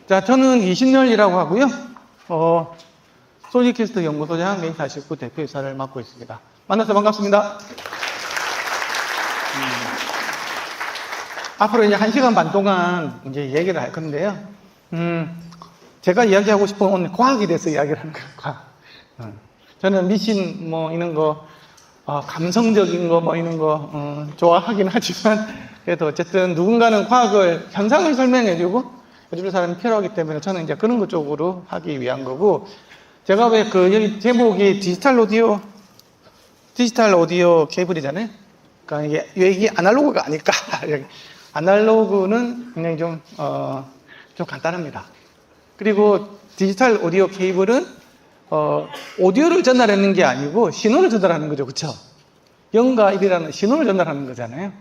자, 저는 이신열이라고 하고요. 소니캐스트 연구소장 메인49 대표이사를 맡고 있습니다. 만나서 반갑습니다. 앞으로 이제 1시간 반 동안 이제 얘기를 할 건데요. 제가 이야기하고 싶은 오늘 과학에 대해서 이야기를 하는 거예요, 과학. 저는 미신 뭐 이런 거, 감성적인 거 뭐 이런 거, 좋아하긴 하지만, 그래도 어쨌든 누군가는 과학을, 현상을 설명해주고, 해줄 사람이 필요하기 때문에 저는 이제 그런 것 쪽으로 하기 위한 거고, 제가 왜 여기 제목이 디지털 오디오 케이블이잖아요. 그러니까 이게 아날로그가 아닐까. 아날로그는 굉장히 좀 간단합니다. 그리고 디지털 오디오 케이블은, 오디오를 전달하는 게 아니고 신호를 전달하는 거죠. 그쵸? 0과 1이라는 신호를 전달하는 거잖아요.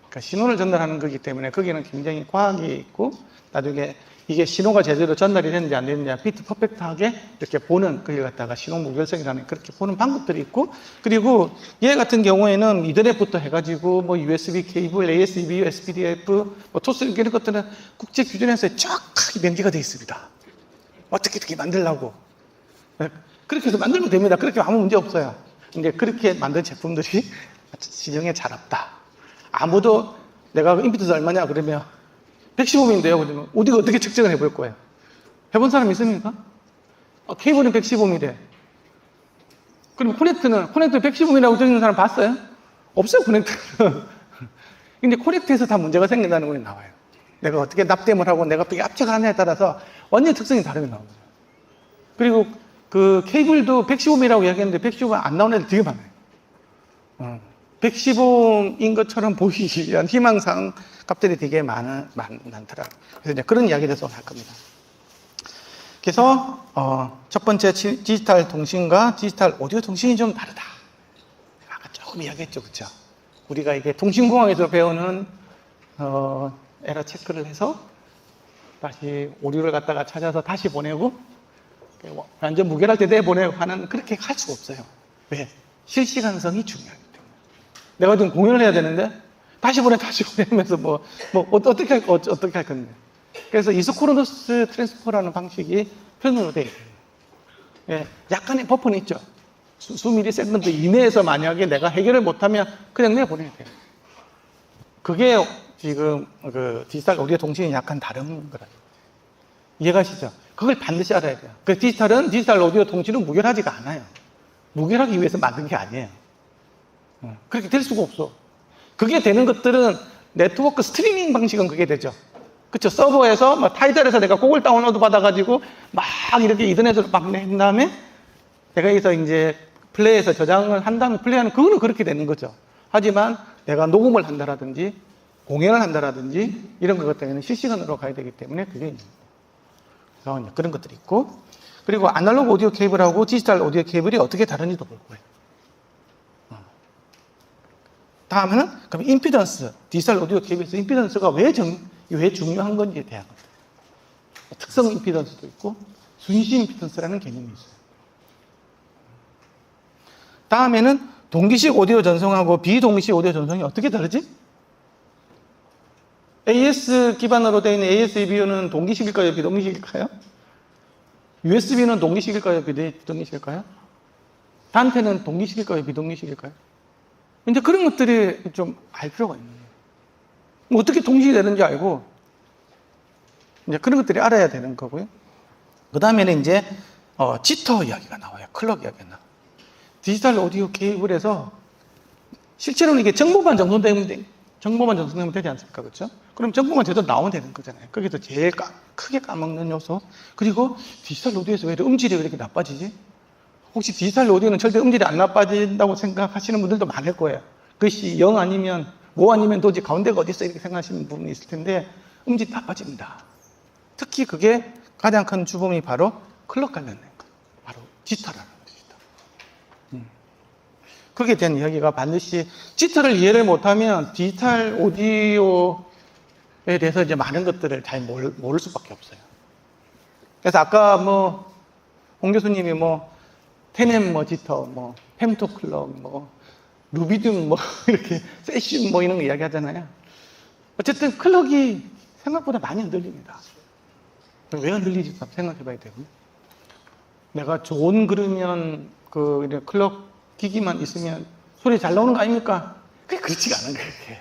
그러니까 신호를 전달하는 거기 때문에 거기는 굉장히 과학이 있고, 나중에 이게 신호가 제대로 전달이 됐는지 안 됐는지 비트 퍼펙트하게 이렇게 보는, 그걸 갖다가 신호 무결성이라는 그렇게 보는 방법들이 있고, 그리고 얘 같은 경우에는 이더넷부터 해가지고 뭐 USB 케이블, ASB, SPDF, 뭐 토스 이런 것들은 국제 규준에서 정확하게 명기가 되어 있습니다. 어떻게 만들려고. 그렇게 해서 만들면 됩니다. 그렇게 아무 문제 없어요. 근데 그렇게 만든 제품들이 시중에 잘 없다. 아무도 내가 임피던스 얼마냐 그러면 115mm인데요. 그러면 우리가 어떻게 측정을 해볼 거예요? 해본 사람 있습니까? 케이블은 115mm. 그럼 커넥트 115mm라고 적는 사람 봤어요? 없어요, 커넥트는. 근데 커넥트에서 다 문제가 생긴다는 거 나와요. 내가 어떻게 납땜을 하고 내가 어떻게 압착을 하냐에 따라서 완전히 특성이 다르게 나오거든요. 그리고 그 케이블도 115mm라고 이야기했는데 115mm 안 나오는 애들 되게 많아요. 115인 것처럼 보이기 위한 희망사항 값들이 되게 많더라고요. 그래서 이제 그런 이야기에 대해서 할 겁니다. 그래서, 첫 번째 디지털 통신과 디지털 오디오 통신이 좀 다르다. 아까 조금 이야기했죠. 그쵸? 우리가 이게 통신공학에서 배우는, 에러 체크를 해서 다시 오류를 갖다가 찾아서 다시 보내고, 완전 무결할 때 내보내고 하는, 그렇게 할 수가 없어요. 왜? 실시간성이 중요하기 때문에. 내가 지금 공연을 해야 되는데, 다시 보내면서 어떻게 할 건데. 그래서 이소크로너스 트랜스퍼라는 방식이 편으로 되어 있어요. 예, 약간의 버퍼는 있죠. 수 미리세컨드 이내에서 만약에 내가 해결을 못하면 그냥 내보내야 돼요. 그게 지금 디지털 오디오 통신이 약간 다른 거라. 이해가시죠? 그걸 반드시 알아야 돼요. 그 디지털 오디오 통신은 무결하지가 않아요. 무결하기 위해서 만든 게 아니에요. 그렇게 될 수가 없어. 그게 되는 것들은 네트워크 스트리밍 방식은 그게 되죠. 그쵸? 서버에서, 타이틀에서 내가 곡을 다운로드 받아가지고, 막 이렇게 이더넷으로 막 낸 다음에, 내가 여기서 이제 플레이해서 저장을 한 다음에 플레이하는, 그거는 그렇게 되는 거죠. 하지만 내가 녹음을 한다라든지, 공연을 한다라든지, 이런 것 같은 경우는 실시간으로 가야 되기 때문에 그게 있는 거예요. 그래서 그런 것들이 있고, 그리고 아날로그 오디오 케이블하고 디지털 오디오 케이블이 어떻게 다른지도 볼 거예요. 다음에는 그럼 임피던스, 디지털 오디오 케이블에서 임피던스가 왜 중요한 건지에 대한 것. 특성 임피던스도 있고 순시 임피던스라는 개념이 있어요. 다음에는 동기식 오디오 전송하고 비동기식 오디오 전송이 어떻게 다르지? AS 기반으로 되어 있는 ASB는 동기식일까요? 비동기식일까요? USB는 동기식일까요? 비동기식일까요? 단테는 동기식일까요? 비동기식일까요? 이제 그런 것들이 좀 알 필요가 있는 거예요. 어떻게 동식이 되는지 알고, 이제 그런 것들이 알아야 되는 거고요. 그 다음에는 이제, 지터 이야기가 나와요. 클럭 이야기가 나와요. 디지털 오디오 케이블에서 실제로는 이게 정보만 전송되면 되지 않습니까? 그렇죠? 그럼 정보만 제대로 나오면 되는 거잖아요. 거기서 제일 크게 까먹는 요소. 그리고 디지털 오디오에서 왜 음질이 왜 이렇게 나빠지지? 혹시 디지털 오디오는 절대 음질이 안 나빠진다고 생각하시는 분들도 많을 거예요. 그것이 0 아니면, 5 아니면 도대체 가운데가 어디 있어? 이렇게 생각하시는 부분이 있을 텐데, 음질이 나빠집니다. 특히 그게 가장 큰 주범이 바로 클럭 관련된 거. 바로 지터라는 것이다. 그게 대한 이야기가 반드시, 지터를 이해를 못하면 디지털 오디오에 대해서 이제 많은 것들을 잘 모를 수밖에 없어요. 그래서 아까 홍 교수님이 테넴 지터, 펜토 클럭, 루비듐 이렇게 세션 이런 거 이야기하잖아요. 어쨌든 클럭이 생각보다 많이 흔들립니다. 그럼 왜 흔들리지? 생각해 봐야 되고. 내가 좋은 그러면 그 클럭 기기만 있으면 소리 잘 나오는 거 아닙니까? 그렇지가 않은 거예요. 그게.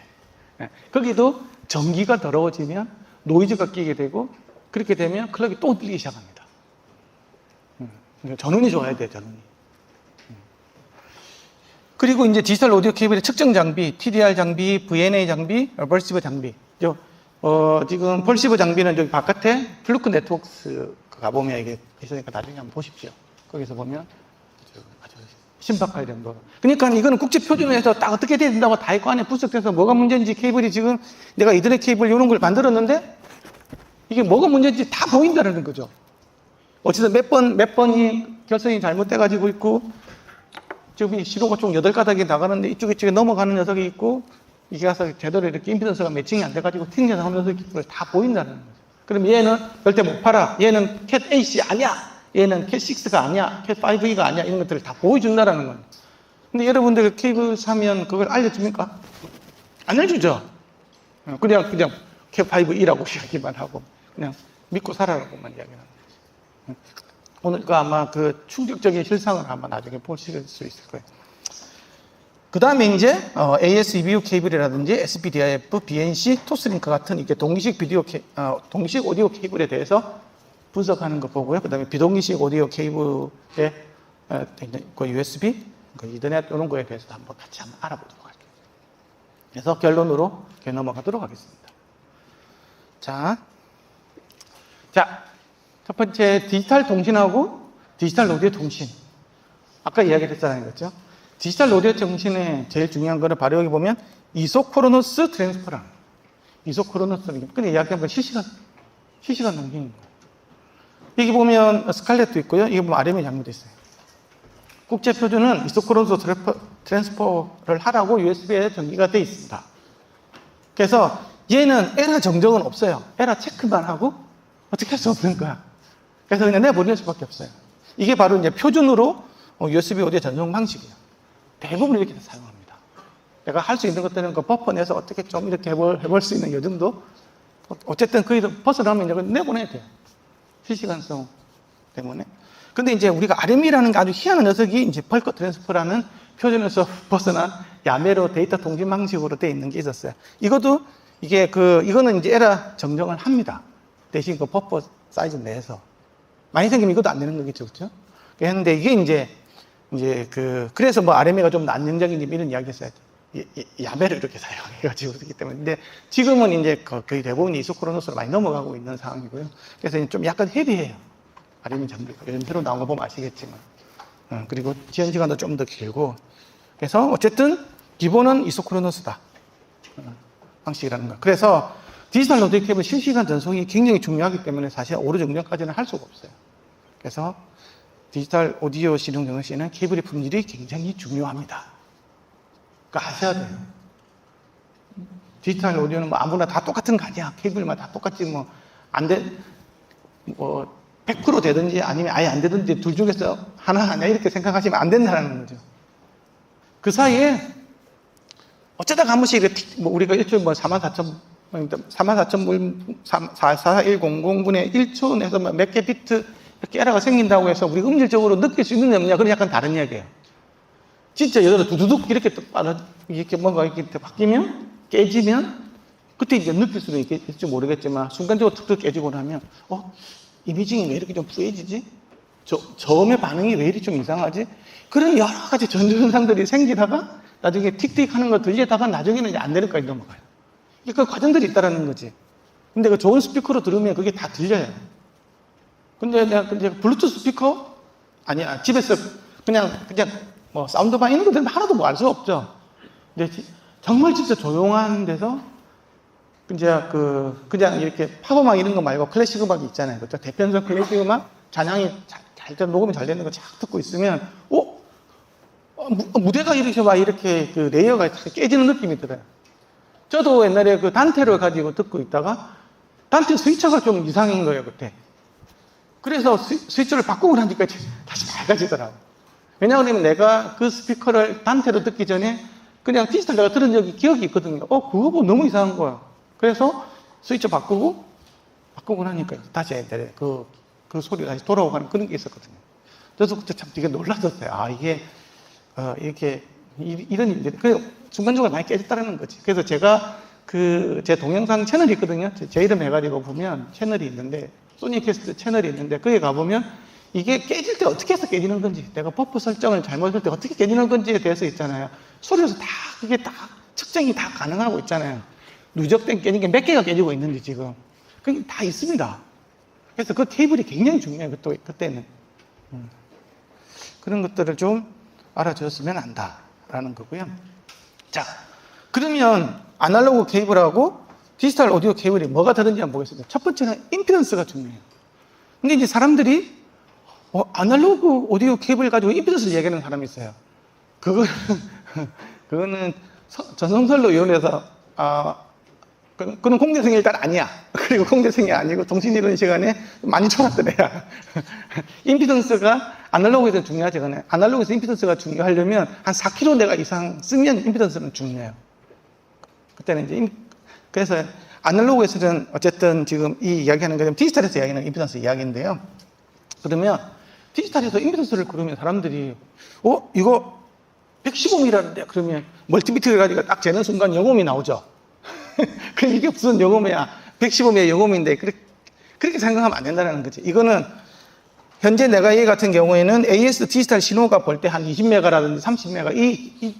거기도 전기가 더러워지면 노이즈가 끼게 되고 그렇게 되면 클럭이 또 흔들리기 시작합니다. 전원이 좋아야 돼요, 전원이. 그리고 이제 디지털 오디오 케이블의 측정 장비, TDR 장비, VNA 장비, 벌시브 장비. 지금 벌시브 장비는 저기 바깥에 플루크 네트워크스 가보면 이게 있으니까 나중에 한번 보십시오. 거기서 보면 아주 신박할 정도로. 그러니까 이거는 국제 표준에서 딱 어떻게 돼야 된다고 다 있고 안에 분석돼서 뭐가 문제인지 케이블이 지금 내가 이더넷 케이블 이런 걸 만들었는데 이게 뭐가 문제인지 다 보인다는 거죠. 어쨌든 몇 번이 결선이 잘못돼가지고 있고 저기 시로가 총 8가닥이 나가는데 이쪽에 넘어가는 녀석이 있고 이게 가서 제대로 이렇게 임피던스가 매칭이 안 돼가지고 튕겨 나오는 녀석이 다 보인다는 거죠. 그럼 얘는 절대 못 팔아. 얘는 캣 AC 아니야. 얘는 캣 6가 아니야. 캣 5E가 아니야. 이런 것들을 다 보여준다는 거예요. 근데 여러분들 케이블 사면 그걸 알려줍니까? 안 알려주죠. 그냥 캣 5E라고 이야기만 하고 그냥 믿고 살아라고만 이야기하는 거죠. 오늘 아마 그 충격적인 실상을 아마 나중에 보실 수 있을 거예요. 그 다음에 이제 AS EBU 케이블이라든지 SPDIF, BNC, 토스링크 같은 이렇게 동기식 동기식 오디오 케이블에 대해서 분석하는 거 보고요. 그 다음에 비동기식 오디오 케이블의 그 USB, 그 이더넷 이런 거에 대해서 한번 같이 한번 알아보도록 할게요. 그래서 결론으로 넘어가도록 하겠습니다. 자, 첫 번째 디지털 통신하고 디지털 오디오 통신. 아까 이야기했잖아요, 그렇죠? 디지털 오디오 통신의 제일 중요한 거는 바로 여기 보면 이소코로너스 트랜스퍼랑 이소코로너스 근데 이야기한 실시간 통신인 거예요. 여기 보면 스칼렛도 있고요. 여기 보면 RM이 장비도 있어요. 국제 표준은 이소코로너스 트랜스퍼를 하라고 USB에 전기가 돼 있습니다. 그래서 얘는 에러 정정은 없어요. 에러 체크만 하고 어떻게 할 수 없는 거야. 그래서 그냥 내보낼 수밖에 없어요. 이게 바로 이제 표준으로 USB 오디오 전송 방식이에요. 대부분 이렇게 사용합니다. 내가 할 수 있는 것들은 그 버퍼 내서 어떻게 좀 이렇게 해볼 수 있는 요 정도? 어쨌든 거기서 벗어나면 이제 내보내야 돼요. 실시간성 때문에. 근데 이제 우리가 RM이라는 게 아주 희한한 녀석이 이제 펄커 트랜스퍼라는 표준에서 벗어난 야매로 데이터 통신 방식으로 되어 있는 게 있었어요. 이거는 이제 에러 정정을 합니다. 대신 그 버퍼 사이즈 내에서. 많이 생기면 이것도 안 되는 거겠죠, 그렇죠? 했는데 이게 그래서 뭐 RMA가 좀 안정적인 이런 이야기 했어요. 야매를 이렇게 사용해가지고 그렇기 때문에. 근데 지금은 이제 거의 대부분이 이소코로너스로 많이 넘어가고 있는 상황이고요. 그래서 좀 약간 헤비해요. RMA 장비가. 요즘 새로 나온 거 보면 아시겠지만. 그리고 지연 시간도 좀 더 길고. 그래서 어쨌든 기본은 이소코로너스다. 방식이라는 거. 그래서 디지털 오디오 케이블 실시간 전송이 굉장히 중요하기 때문에 사실 오류 정정까지는 할 수가 없어요. 그래서 디지털 오디오 실용 정정 시에는 케이블의 품질이 굉장히 중요합니다. 그러니까 아셔야 돼요. 디지털 오디오는 뭐 아무나 다 똑같은 거 아니야. 케이블만 다 똑같지 100% 되든지 아니면 아예 안 되든지 둘 중에서 하나 아니야 이렇게 생각하시면 안 된다는 거죠. 그 사이에 어쩌다가 한 번씩 우리가 일주일 44100분의 1초 내서 몇 개 비트 이렇게 에러가 생긴다고 해서 우리가 음질적으로 느낄 수 있느냐 없느냐 그건 약간 다른 이야기예요. 진짜 여기서 두두둑 이렇게 뭔가 이렇게 바뀌면 깨지면 그때 이제 느낄 수는 있을지 모르겠지만 순간적으로 툭툭 깨지고 나면 이미징이 왜 이렇게 좀 부해지지? 저음의 반응이 왜 이렇게 좀 이상하지? 그런 여러 가지 전조현상들이 생기다가 나중에 틱틱 하는 거 들리다가 나중에는 이제 안 되는까지 넘어가요. 그 과정들이 있다라는 거지. 근데 그 좋은 스피커로 들으면 그게 다 들려요. 근데 내가 블루투스 스피커? 아니야. 집에서 그냥 사운드바 이런 거 들으면 하나도 뭐 알 수 없죠. 근데 정말 진짜 조용한 데서 그냥 이렇게 팝음악 이런 거 말고 클래식 음악이 있잖아요. 그렇죠? 대편성 클래식 음악, 잔향이 잘 녹음이 잘 되는 거 쫙 듣고 있으면, 무대가 이렇게 그 레이어가 깨지는 느낌이 들어요. 저도 옛날에 그 단테를 가지고 듣고 있다가, 단테 스위처가 좀 이상인 거예요, 그때. 그래서 스위처를 바꾸고 나니까 다시 밝아지더라고. 왜냐하면 내가 그 스피커를 단테로 듣기 전에 그냥 디지털 내가 들은 적이 기억이 있거든요. 그거 보고 너무 이상한 거야. 그래서 스위처 바꾸고 바꾸고 나니까 다시 해야 돼. 그 소리가 다시 돌아오고 그런 게 있었거든요. 그래서 그때 참 되게 놀랐었어요. 아, 이게, 이렇게, 이런 일들이, 순간적으로 많이 깨졌다는 거지. 그래서 제가 제 동영상 채널이 있거든요. 제 이름 해가지고 보면 채널이 있는데, 소니캐스트 채널이 있는데, 거기 가보면 이게 깨질 때 어떻게 해서 깨지는 건지, 내가 버프 설정을 잘못할 때 어떻게 깨지는 건지에 대해서 있잖아요. 소리에서 다, 그게 다, 측정이 다 가능하고 있잖아요. 누적된 깨진 게 몇 개가 깨지고 있는지 지금. 그게 다 있습니다. 그래서 그 테이블이 굉장히 중요해요. 그때는. 그런 것들을 좀 알아주었으면 한다라는 거고요. 자, 그러면 아날로그 케이블하고 디지털 오디오 케이블이 뭐가 다른지 한번 보겠습니다. 첫 번째는 임피던스가 중요해요. 근데 이제 사람들이 아날로그 오디오 케이블 가지고 임피던스를 얘기하는 사람이 있어요. 그거는 전성설로 이혼해서 그는 공대생이 일단 아니야. 그리고 공대생이 아니고 통신이론 시간에 많이 쳐놨던 애야. 임피던스가 아날로그에서 중요하지, 그네. 아날로그에서 임피던스가 중요하려면 한 4km 내가 이상 쓰면 임피던스는 중요해요. 그때는 이제 그래서 아날로그에서는 어쨌든 지금 이 이야기하는 게 디지털에서 이야기하는 임피던스 이야기인데요. 그러면 디지털에서 임피던스를 그러면 사람들이 이거 115mm라는데 그러면 멀티미터를 가지고 딱 재는 순간 영음이 나오죠. 그 이게 무슨 영음이야? 115mm의 영음인데 그렇게 생각하면 안 된다는 거지. 이거는 현재 내가 얘 같은 경우에는 AS 디지털 신호가 볼 때 한 20메가라든지 30메가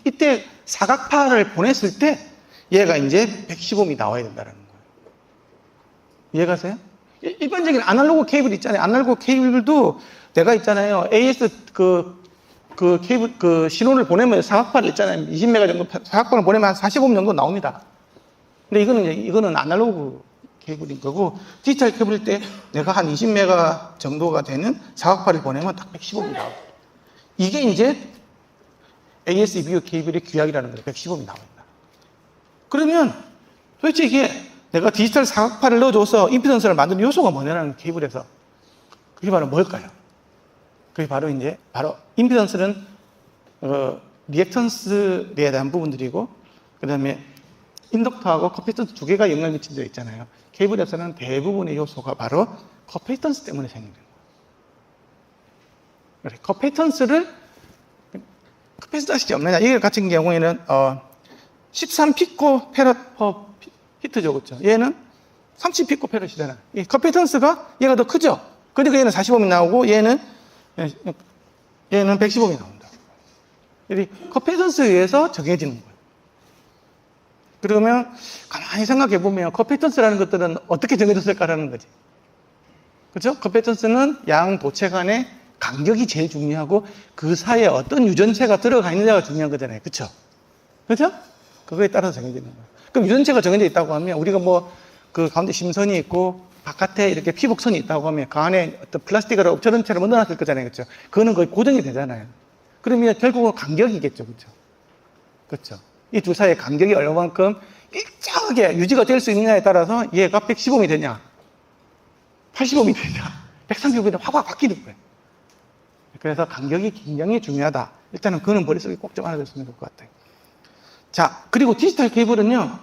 이때 사각파를 보냈을 때 얘가 이제 115mm 나와야 된다는 거예요. 이해가세요? 일반적인 아날로그 케이블 있잖아요. 아날로그 케이블도 내가 있잖아요. AS 케이블 신호를 보내면 사각파를 있잖아요. 20메가 정도 사각파를 보내면 한 45mm 정도 나옵니다. 근데 이거는 아날로그 케이블인 거고, 디지털 케이블일 때 내가 한 20메가 정도가 되는 사각파를 보내면 딱 115mm 나와요. 이게 이제 AS EBU 케이블의 규약이라는 거예요. 115mm 나옵니다. 그러면 도대체 이게 내가 디지털 사각파를 넣어줘서 임피던스를 만드는 요소가 뭐냐는 케이블에서. 그게 바로 뭘까요? 그게 바로 임피던스는 리액턴스에 대한 부분들이고, 그 다음에 인덕터하고 커피턴스 두 개가 영향을 미친 데 있잖아요. 케이블에서는 대부분의 요소가 바로 커피턴스 때문에 생기는 거예요. 커피턴스를 아시지 없느냐? 이 같은 경우에는 13피코 페럿 퍼 히트죠, 그렇죠? 얘는 30피코 페럿이잖아요. 이 커피턴스가 얘가 더 크죠? 그러니까 얘는 45mm 나오고 얘는 115mm 나온다. 이 커피턴스에 의해서 정해지는 거예요. 그러면 가만히 생각해 보면 커피턴스라는 것들은 어떻게 정해졌을까라는 거지. 그렇죠? 커피턴스는 양 도체 간의 간격이 제일 중요하고 그 사이에 어떤 유전체가 들어가 있느냐가 중요한 거잖아요. 그렇죠? 그렇죠? 그거에 따라서 정해지는 거예요. 그럼 유전체가 정해져 있다고 하면 우리가 그 가운데 심선이 있고 바깥에 이렇게 피복선이 있다고 하면 그 안에 어떤 플라스틱으로 저런 채로 넣어놨을 거잖아요. 그렇죠? 그거는 거의 고정이 되잖아요. 그러면 결국은 간격이겠죠. 그렇죠? 그렇죠? 이 두 사이의 간격이 얼마만큼 일정하게 유지가 될 수 있느냐에 따라서 얘가 115mm 되냐, 85mm 되냐, 135mm 확 바뀌는 거예요. 그래서 간격이 굉장히 중요하다. 일단은 그거는 머릿속에 꼭 좀 알아뒀으면 좋을 것 같아요. 자, 그리고 디지털 케이블은요,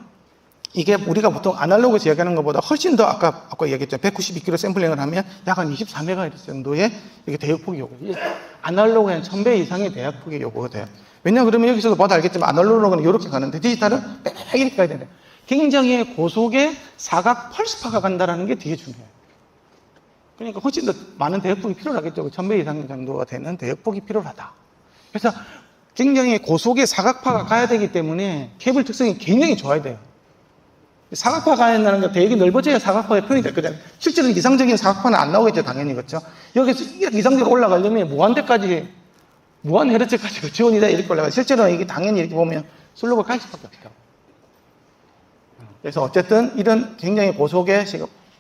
이게 우리가 보통 아날로그에서 얘기하는 것보다 훨씬 더 아까 얘기했죠. 192km 샘플링을 하면 약 한 24MHz 정도의 이게 대역폭이 요구돼요. 아날로그에는 1000배 이상의 대역폭이 요구가 돼요. 왜냐 그러면 여기서도 봐도 알겠지만 아날로그는 이렇게 가는데 디지털은 빽 이렇게 가야 되네. 굉장히 고속의 사각 펄스파가 간다는 게 되게 중요해요. 그러니까 훨씬 더 많은 대역폭이 필요하겠죠. 1000배 이상 정도가 되는 대역폭이 필요하다. 그래서 굉장히 고속의 사각파가 가야 되기 때문에 케이블 특성이 굉장히 좋아야 돼요. 사각파가 가야 된다는 게 되게 넓어져야 사각파의 표현이 될 거잖아요. 실제로는 이상적인 사각파는 안 나오겠죠, 당연히. 그렇죠? 여기서 이상적으로 올라가려면 무한 헤르츠까지 지원이 돼 이렇게 올라가요. 실제로는 이게 당연히 이렇게 보면 슬로우가 갈 수밖에 없죠. 그래서 어쨌든 이런 굉장히 고속의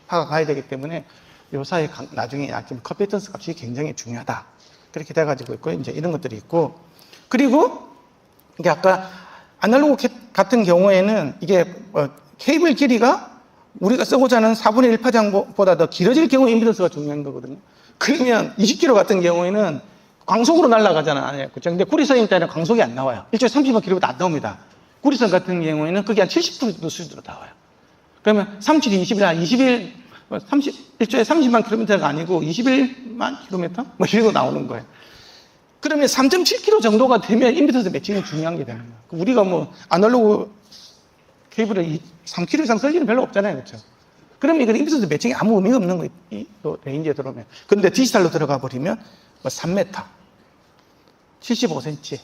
파가 가야 되기 때문에 요 사이 나중에 커피턴스 값이 굉장히 중요하다. 그렇게 돼가지고 있고, 이제 이런 것들이 있고. 그리고 이게 아까 아날로그 같은 경우에는 이게 케이블 길이가 우리가 쓰고자 하는 4분의 1 파장보다 더 길어질 경우 임피던스가 중요한 거거든요. 그러면 20km 같은 경우에는 광속으로 날아가잖아요. 그렇죠? 근데 구리선일 때는 광속이 안 나와요. 일주일에 30km 안 나옵니다. 구리선 같은 경우에는 그게 한 70% 수준으로 나와요. 그러면 37, 20일, 한 20일 1초에 30만 킬로미터가 아니고 21만 킬로미터? 뭐 이러고 나오는 거예요. 그러면 3.7km 정도가 되면 임피던스 매칭이 중요한 게 되는 거예요. 우리가 뭐 아날로그 케이블을 3km 이상 쓸 일은 별로 없잖아요. 그렇죠? 그러면 이건 임피던스 매칭이 아무 의미가 없는 거예요. 이 레인지에 들어오면. 그런데 디지털로 들어가 버리면 뭐 3m, 75cm,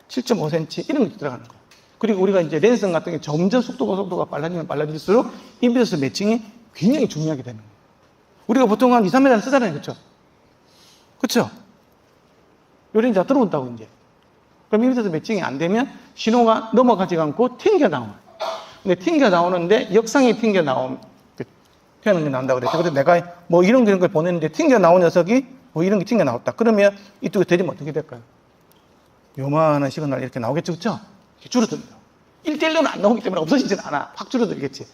7.5cm 이런 게 들어가는 거예요. 그리고 우리가 이제 랜선 같은 게 점점 속도가 빨라지면 빨라질수록 임피던스 매칭이 굉장히 중요하게 되는 거예요. 우리가 보통 한 2, 3m는 쓰잖아요. 그렇죠? 그렇죠? 요 렌즈가 들어온다고 이제. 그럼 임피던스 매칭이 안 되면 신호가 넘어가지 않고 튕겨 나와요. 근데 튕겨 나오는데 역상이 튕겨 나온 표현이 나온다고 그랬죠. 그래서 내가 뭐 이런 걸 보냈는데 튕겨 나온 녀석이 뭐 이런 게 튕겨 나왔다. 그러면 이쪽에 대리면 어떻게 될까요? 요만한 시그널 이렇게 나오겠죠. 그렇죠? 줄어듭니다. 1대1로는 안 나오기 때문에 없어지진 않아. 확 줄어들겠지.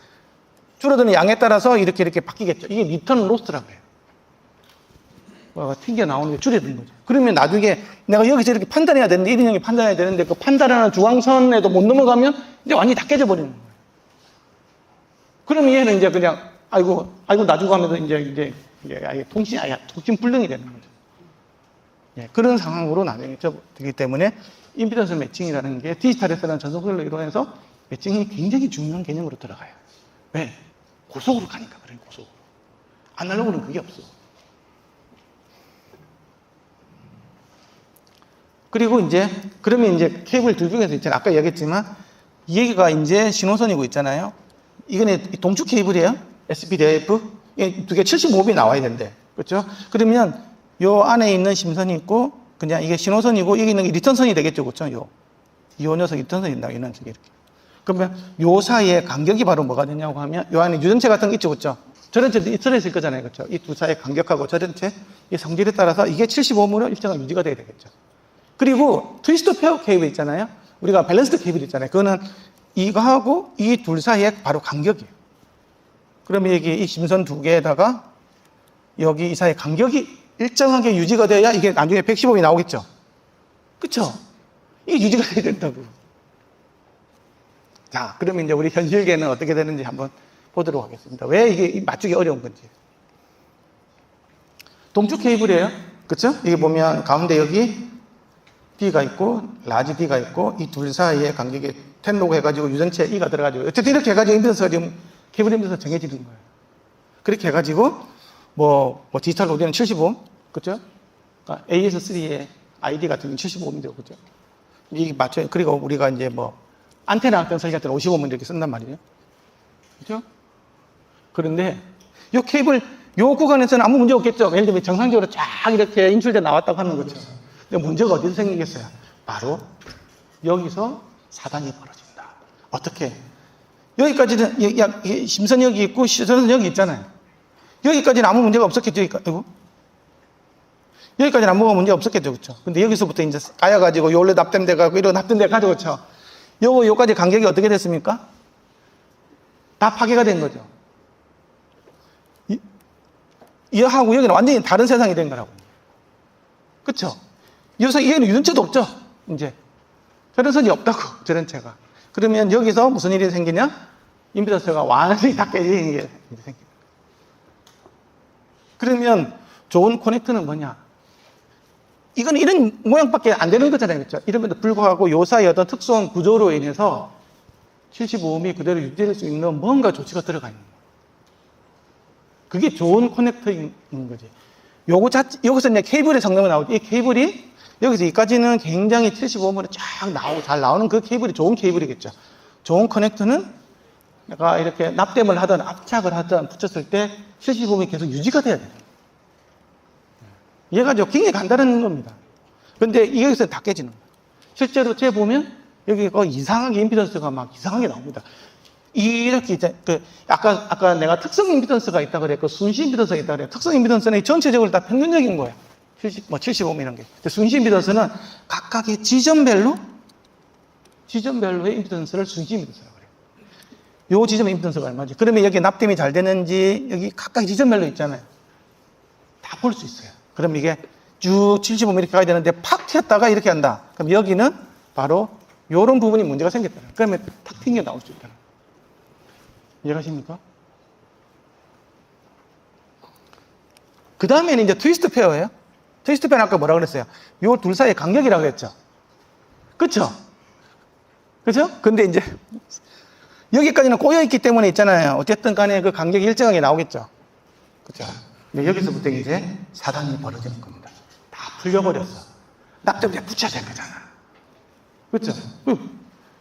줄어드는 양에 따라서 이렇게 바뀌겠죠. 이게 리턴 로스트라고 해요. 튕겨 나오는 게 줄어드는 거죠. 그러면 나중에 내가 여기서 이렇게 판단해야 되는데, 1인용이 판단해야 되는데, 그 판단하는 중앙선에도 못 넘어가면 이제 완전히 다 깨져버리는 거예요. 그러면 얘는 이제 그냥, 아이고, 놔주고 하면서 이제 통신 불능이 되는 거죠. 예, 그런 상황으로 나중에 되기 때문에 임피던스 매칭이라는 게 디지털에서는 전송선로 이론에서 매칭이 굉장히 중요한 개념으로 들어가요. 왜? 고속으로 가니까 그래요, 고속으로. 아날로그는 그게 없어. 그리고 그러면 케이블 둘 중에서 있잖아요. 아까 얘기했지만, 여기가 이제 신호선이고 있잖아요. 이거는 동축 케이블이에요. SPDIF. 두 개 75비 나와야 된대. 그렇죠? 그러면 요 안에 있는 심선이 있고, 그냥 이게 신호선이고, 여기 있는 게 리턴선이 되겠죠. 그렇죠? 요 녀석이 리턴선이 된다. 이 녀석이 이렇게. 그러면 요 사이에 간격이 바로 뭐가 되냐고 하면, 요 안에 유전체 같은 게 있죠. 그렇죠? 저전체도 있을 거잖아요. 그렇죠? 이 두 사이의 간격하고 저전체, 이 성질에 따라서 이게 75mm로 일정한 유지가 돼야 되겠죠. 그리고 트위스트 페어 케이블 있잖아요. 우리가 밸런스드 케이블 있잖아요. 그거는 이거하고 이 둘 사이에 바로 간격이에요. 그러면 여기 이 심선 두 개에다가 여기 이 사이에 간격이 일정하게 유지가 돼야 이게 나중에 115이 나오겠죠. 그쵸? 이게 유지가 돼야 된다고. 자, 그러면 이제 우리 현실계는 어떻게 되는지 한번 보도록 하겠습니다. 왜 이게 맞추기 어려운 건지. 동축 케이블이에요. 그쵸? 이게 보면 가운데 여기 D가 있고, 라지 D가 있고, 이 둘 사이에 간격이 10로고 해가지고 유전체 E가 들어가지고, 어쨌든 이렇게 해가지고 임피던스가 지금 케이블 임피던스가 정해지는 거예요. 그렇게 해가지고, 디지털 오디오는 75, 그죠? 그러니까 AS3의 ID 같은 경우는 75mm, 그죠? 이게 맞춰요. 그리고 우리가 이제 안테나 같은 설계할 때는 55mm 이렇게 쓴단 말이에요. 그죠? 그런데, 요 케이블, 요 구간에서는 아무 문제 없겠죠? 예를 들면 정상적으로 쫙 이렇게 인출돼 나왔다고 하는 거죠. 근데 문제가 어디서 생기겠어요? 바로 여기서 사단이 벌어진다. 어떻게? 여기까지는 심선 여기 있고 시선은 여기 있잖아요. 여기까지는 아무 문제가 없었겠죠. 여기까지는 아무 문제가 없었겠죠. 그렇죠? 근데 여기서부터 이제 까여가지고 요래 납땜돼 가고 이런 납땜돼 가지고 그렇죠? 요까지 간격이 어떻게 됐습니까? 다 파괴가 된 거죠. 이하고 여기는 완전히 다른 세상이 된 거라고. 그렇죠? 여기서 얘는 유전체도 없죠. 이제 저런선이 없다고, 저런체가. 그러면 여기서 무슨 일이 생기냐? 임피던스가 완전히 다 깨지는 게 생깁니다. 그러면 좋은 커넥터는 뭐냐? 이건 이런 모양밖에 안 되는 거잖아요. 그렇죠? 이름에도 불구하고 요 사이 어떤 특수한 구조로 인해서 75mm 그대로 유지될 수 있는 뭔가 조치가 들어가 있는 거예요. 그게 좋은 커넥터인 거지. 여기서 이제 케이블의 성능이 나오죠. 이 케이블이 여기서 여기까지는 굉장히 75mm 잘 나오는 그 케이블이 좋은 케이블이겠죠. 좋은 커넥터는 내가 이렇게 납땜을 하든 압착을 하든 붙였을 때 75mm 계속 유지가 돼야 돼요. 얘가 굉장히 간단한 겁니다. 근데 여기서 다 깨지는 거예요. 실제로 제 보면 여기 이상하게 임피던스가 막 이상하게 나옵니다. 이렇게 이제 아까 내가 특성 임피던스가 있다 그랬고 순시 임피던스가 있다 그래요. 특성 임피던스는 전체적으로 다 평균적인 거예요. 75mm 이런 게. 순시 임피던스는 각각의 지점별로의 임피던스를 순시 임피던스라고 그래요. 요 지점의 임피던스가 얼마지? 그러면 여기 납땜이 잘 되는지 여기 각각 지점별로 있잖아요. 다 볼 수 있어요. 그럼 이게 쭉 75mm 이렇게 가야 되는데 팍 튀었다가 이렇게 한다. 그럼 여기는 바로 요런 부분이 문제가 생겼다. 그러면 탁 튕겨 나올 수 있다. 이해가십니까? 그 다음에는 이제 트위스트 페어예요. 트위스트 페어는 아까 뭐라고 그랬어요? 요 둘 사이의 간격이라고 했죠. 그쵸? 그죠? 근데 이제 여기까지는 꼬여있기 때문에 있잖아요. 어쨌든 간에 그 간격이 일정하게 나오겠죠. 그죠? 근데 여기서부터 이제 사단이 벌어지는 겁니다. 다 풀려버렸어. 납땜에 붙여야 될 거잖아. 그렇죠?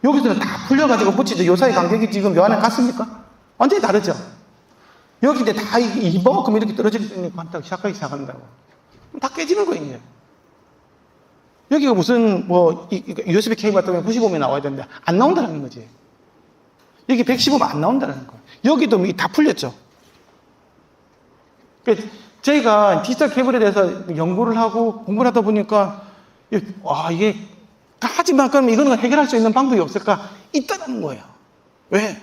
여기서는 다 풀려가지고 붙이죠. 요 사이 간격이 지금 요 안에 같습니까? 완전히 다르죠? 여기 이제 다 이만큼 이렇게 떨어지기 때문에 관탁 시작하기 시작한다고. 다 깨지는 거예요, 이제. 여기가 무슨, USB 케이블 같은 경우에 95mm 나와야 되는데, 안 나온다는 거지. 여기 115면 안 나온다는 거예요. 여기도 다 풀렸죠. 저희가 디지털 케이블에 대해서 연구를 하고 공부를 하다 보니까, 이게, 하지만 그럼 이거는 해결할 수 있는 방법이 없을까? 있다는 거예요. 왜?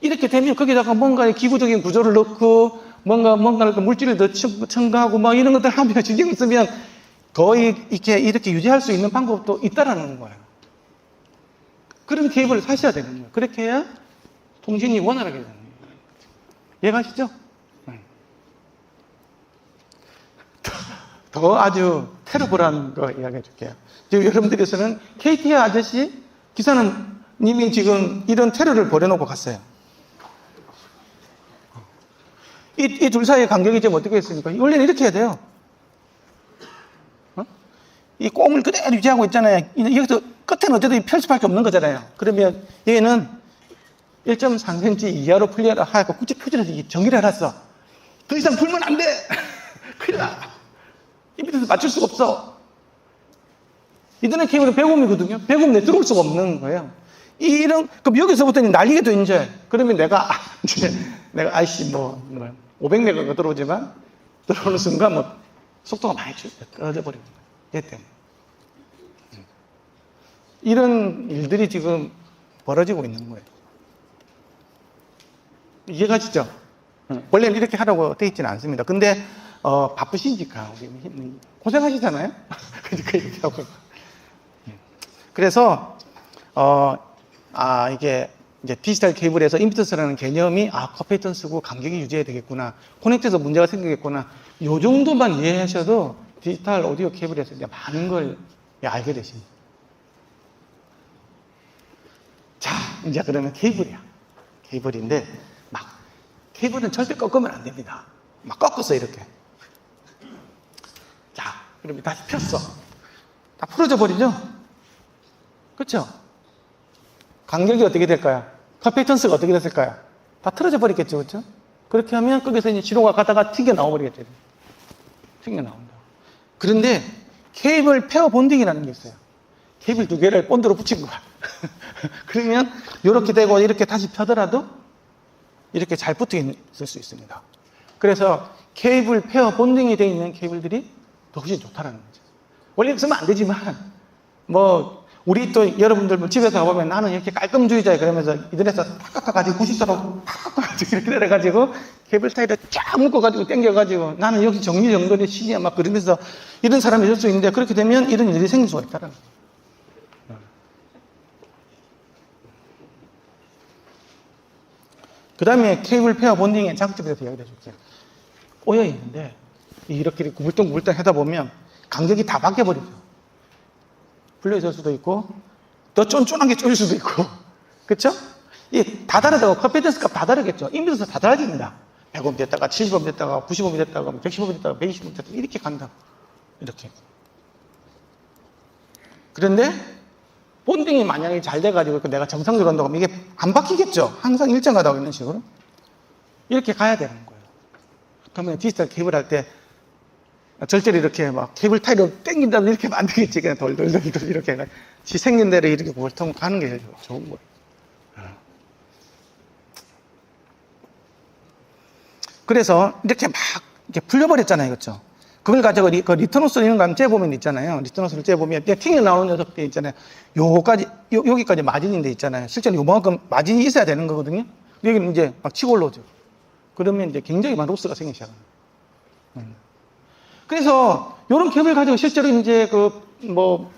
이렇게 되면 거기다가 뭔가의 기구적인 구조를 넣고, 뭔가를 물질을 더 첨가하고, 막 이런 것들 하면, 신경 있으면 거의 이렇게 유지할 수 있는 방법도 있다라는 거예요. 그런 케이블을 사셔야 되는 거예요. 그렇게 해야 통신이 원활하게 되는 거예요. 이해가시죠? 더 아주 테러블한 거 이야기해 줄게요. 지금 여러분들께서는 KT 아저씨, 기사는 님이 지금 이런 테러를 벌여놓고 갔어요. 이 둘 사이의 간격이 지금 어떻게 했습니까? 원래는 이렇게 해야 돼요. 이 꽁을 그대로 유지하고 있잖아요. 여기서 끝에는 어쨌든 펼 수밖에 없는 거잖아요. 그러면 얘는 1.3cm 이하로 풀려라 하고 굳이 표준에서 정의를 해놨어. 더 이상 풀면 안 돼! 큰일 나! 이 밑에서 맞출 수가 없어. 이더넷 케이블은 100옴이거든요. 100옴 내 들어올 수가 없는 거예요. 그럼 여기서부터는 난리가 돼, 이제. 그러면 내가 500메가가 들어오지만, 들어오는 순간 속도가 많이 꺼져버리는 거예요. 얘 때문에. 이런 일들이 지금 벌어지고 있는 거예요. 이해가시죠? 원래는 이렇게 하라고 돼 있지는 않습니다. 근데, 바쁘시니까, 고생하시잖아요? 그러니까 이렇게 하고. 그래서, 이게, 이제 디지털 케이블에서 임피던스라는 개념이, 커페이턴스고 간격이 유지해야 되겠구나. 커넥트에서 문제가 생기겠구나. 요 정도만 이해하셔도 디지털 오디오 케이블에서 이제 많은 걸 알게 되십니다. 자, 이제 그러면 케이블이야. 케이블인데, 케이블은 절대 꺾으면 안 됩니다. 막 꺾었어, 이렇게. 자, 그러면 다시 폈어. 다 풀어져 버리죠? 그렇죠? 간격이 어떻게 될까요? 커페이턴스가 어떻게 됐을까요? 다 틀어져 버리겠죠, 그렇죠? 그렇게 하면 거기서 이제 신호가 가다가 튕겨 나와 버리겠죠. 튕겨 나온다. 그런데 케이블 페어 본딩이라는 게 있어요. 케이블 두 개를 본드로 붙인 거야. 그러면 이렇게 되고 이렇게 다시 펴더라도 이렇게 잘 붙어 있을 수 있습니다. 그래서 케이블 페어 본딩이 되어 있는 케이블들이 더 훨씬 좋다라는 거죠. 원래 쓰면 안 되지만 우리 또 여러분들 집에서 가보면 나는 이렇게 깔끔주의자야 그러면서 인터넷에서 탁 깎아가지고 90도로 탁 깎아가지고 이렇게 내려가지고 케이블 타이를 쫙 묶어가지고 당겨가지고 나는 여기 정리정돈의 신이야 막 그러면서 이런 사람이 있을 수 있는데 그렇게 되면 이런 일이 생길 수가 있다는 거예요. 그 다음에 케이블 페어 본딩의 장점에 대해서 이야기해 줄게요. 꼬여 있는데 이렇게 구불덩구불덩 하다 보면 간격이 다 바뀌어버리죠. 풀려있을 수도 있고 더 쫀쫀하게 쪼일 수도 있고 그렇죠? 이게 다 다르다고 커피던스 값 다 다르겠죠. 임피던스 다 달라집니다. 100옴 됐다가 70옴 됐다가 90옴 됐다가 115옴 됐다가 120옴 됐다가 이렇게 간다. 이렇게. 그런데 본딩이 만약에 잘 돼가지고 내가 정상적으로 한다고 하면 이게 안 바뀌겠죠. 항상 일정하다고 이런 식으로. 이렇게 가야 되는 거예요. 그러면 디지털 케이블 할 때 절대로 이렇게 막 케이블 타이로 땡긴다면 이렇게 하면 안 되겠지. 그냥 돌돌돌돌 이렇게 해가지고 지 생긴 대로 이렇게 골통 가는 게 좋은 거예요. 그래서 이렇게 막 이렇게 풀려버렸잖아요. 그렇죠? 그걸 가지고 리터노스 이런 거 한번 째보면 있잖아요. 리터노스를 째보면 튕겨 나오는 녀석들 있잖아요. 여기까지 마진인데 있잖아요. 실제로 요만큼 마진이 있어야 되는 거거든요. 여기는 이제 막 치고 올라오죠. 그러면 이제 굉장히 많은 로스가 생기기 시작합니다. 그래서 이런 캡을 가지고 실제로 이제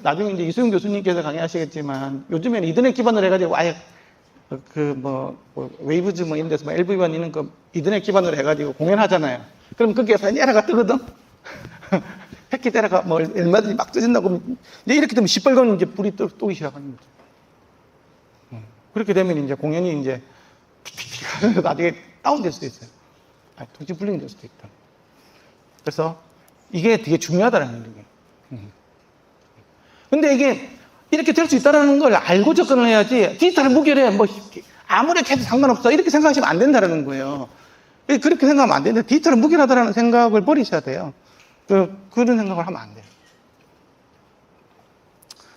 나중에 이제 이수영 교수님께서 강의하시겠지만 요즘에는 이더넷 기반으로 해가지고 아예 웨이브즈 이런 데서 LV1 있는 이더넷 기반으로 해가지고 공연하잖아요. 그럼 거기에서 에러가 뜨거든? 패킷 에러가 뭐 얼마든지 막 뜨진다고. 이제 이렇게 되면 시뻘건 이제 불이 뜨기 시작하는 거죠. 그렇게 되면 이제 공연이 이제 나중에 다운될 수도 있어요. 통신 불능이 될 수도 있다. 그래서 이게 되게 중요하다는 거예요. 근데 이게 이렇게 될 수 있다는 걸 알고 접근을 해야지, 디지털 무결해, 뭐, 아무리 해도 상관없어. 이렇게 생각하시면 안 된다는 거예요. 그렇게 생각하면 안 되는데, 디지털은 무결하다는 생각을 버리셔야 돼요. 그런 생각을 하면 안 돼요.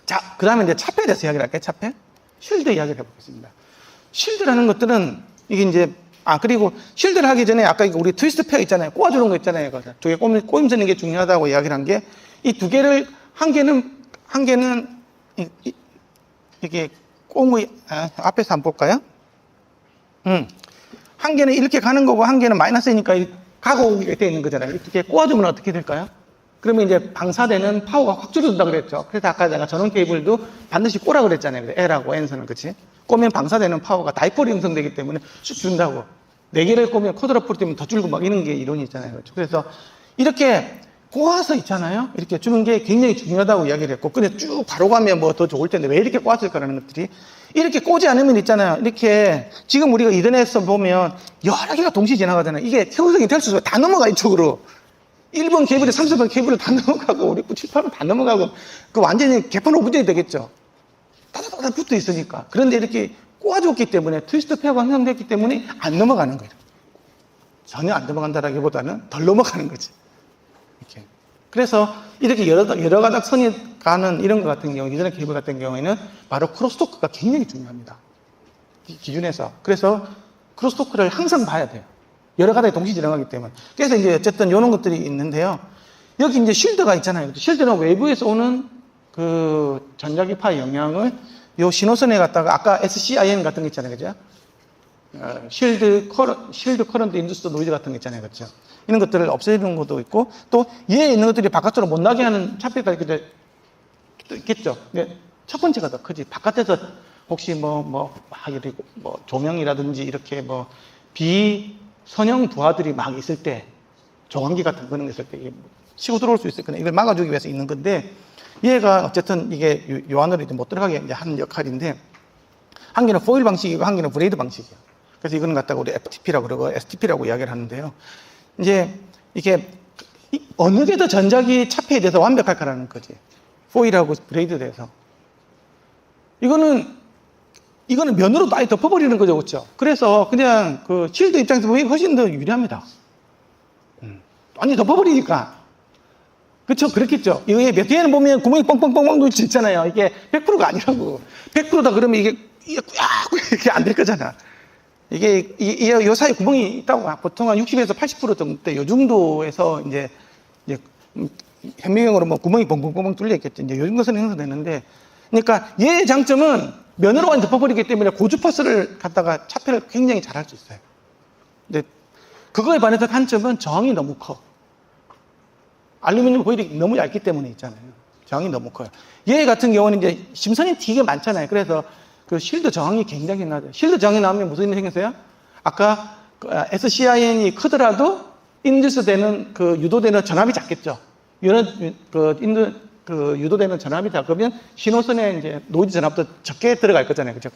자, 그 다음에 이제 차폐에 대해서 이야기를 할게요. 차폐. 쉴드 이야기를 해보겠습니다. 쉴드라는 것들은, 이게 이제, 그리고 쉴드를 하기 전에 아까 우리 트위스트 페어 있잖아요. 꼬아주는 거 있잖아요. 두 개 꼬임 쓰는 게 중요하다고 이야기를 한 게, 이 두 개를, 한 개는, 이게 꽁의, 앞에서 한번 볼까요? 한 개는 이렇게 가는 거고, 한 개는 마이너스니까 가고 오게 되어 있는 거잖아요. 이렇게 꼬아주면 어떻게 될까요? 그러면 이제 방사되는 파워가 확 줄어든다 그랬죠. 그래서 아까 내가 전원 케이블도 반드시 꼬라 그랬잖아요. L하고 N선을, 그치? 꼬면 방사되는 파워가 다이폴이 형성되기 때문에 쭉 준다고. 4개를 꼬면 쿼드러플 때문에 더 줄고 막 이런 게 이론이 있잖아요. 그렇죠? 그래서 이렇게 꼬아서 있잖아요. 이렇게 주는 게 굉장히 중요하다고 이야기를 했고, 근데 쭉 바로 가면 뭐 더 좋을 텐데 왜 이렇게 꼬았을까라는 것들이, 이렇게 꼬지 않으면 있잖아요. 이렇게 지금 우리가 이더넷에서 보면 여러 개가 동시에 지나가잖아요. 이게 형성이 될 수 있어요. 다 넘어가, 이쪽으로. 1번 케이블에 30번 케이블을 다 넘어가고, 5, 6, 9, 7, 8번 다 넘어가고, 그 완전히 개판 오분전이 되겠죠. 다다다다 붙어 있으니까. 그런데 이렇게 꼬아줬기 때문에, 트위스트 페어가 형성됐기 때문에 안 넘어가는 거예요. 전혀 안 넘어간다라기보다는 덜 넘어가는 거지. 이렇게. 그래서 이렇게 여러 가닥 선이 가는 이런 것 같은 경우, 이전의 케이블 같은 경우에는 바로 크로스토크가 굉장히 중요합니다. 기준에서. 그래서 크로스토크를 항상 봐야 돼요. 여러 가닥이 동시에 지나가기 때문에. 그래서 이제 어쨌든 이런 것들이 있는데요. 여기 이제 쉴드가 있잖아요. 쉴드는 외부에서 오는 그 전자기파의 영향을 요 신호선에 갖다가 아까 SCIN 같은 거 있잖아요. 그죠? 쉴드 커런트 인듀스드 노이즈 같은 거 있잖아요. 그렇죠? 이런 것들을 없애주는 것도 있고, 또 얘에 있는 것들이 바깥으로 못 나게 하는 차폐가 이렇게 있겠죠. 근데 첫 번째가 더 크지. 바깥에서 혹시 뭐 조명이라든지 이렇게 뭐 비선형 부하들이 막 있을 때, 조광기 같은 그런 거 있을 때 치고 들어올 수 있을 거예요. 이걸 막아주기 위해서 있는 건데, 얘가 어쨌든 이게 요 안으로 이제 못 들어가게 이제 하는 역할인데, 한 개는 포일 방식이고 한 개는 브레이드 방식이에요. 그래서 이거는 갖다가 우리 FTP라고 그러고 STP라고 이야기를 하는데요. 이제 이게 어느 게 더 전자기 차폐에 대해서 완벽할까라는 거지. 포일하고 브레이드에 대해서. 이거는 면으로 아예 덮어버리는 거죠. 그렇죠? 그래서 그냥 그 쉴드 입장에서 보면 훨씬 더 유리합니다. 완전히 덮어버리니까. 그렇죠? 그렇겠죠? 이게 뒤에는 보면 구멍이 뻥뻥뻥뻥 있잖아요. 이게 100%가 아니라고. 100%다 그러면 이게 이렇게 안 될 거잖아. 이게 요 사이에 구멍이 있다고. 보통 한 60에서 80% 정도 때, 요 정도에서 이제 현미경으로 뭐 구멍이 뻥뻥뻥 뚫려 있겠죠. 이제 요 정도에서는 형성되는데, 그러니까 얘의 장점은 면으로 완전 덮어버리기 때문에 고주파수를 갖다가 차폐를 굉장히 잘 할 수 있어요. 근데 그거에 반해서 단점은 저항이 너무 커. 알루미늄 호일이 너무 얇기 때문에 있잖아요. 저항이 너무 커요. 얘 같은 경우는 이제 심선이 되게 많잖아요. 그래서 그 쉴드 저항이 굉장히 낮아요. 쉴드 저항이 나오면 무슨 일이 생겼어요? 아까 SCIN이 크더라도 인듀스 되는 그 유도되는 전압이 작겠죠. 유도되는 전압이 작으면 신호선에 이제 노이즈 전압도 적게 들어갈 거잖아요. 그렇죠?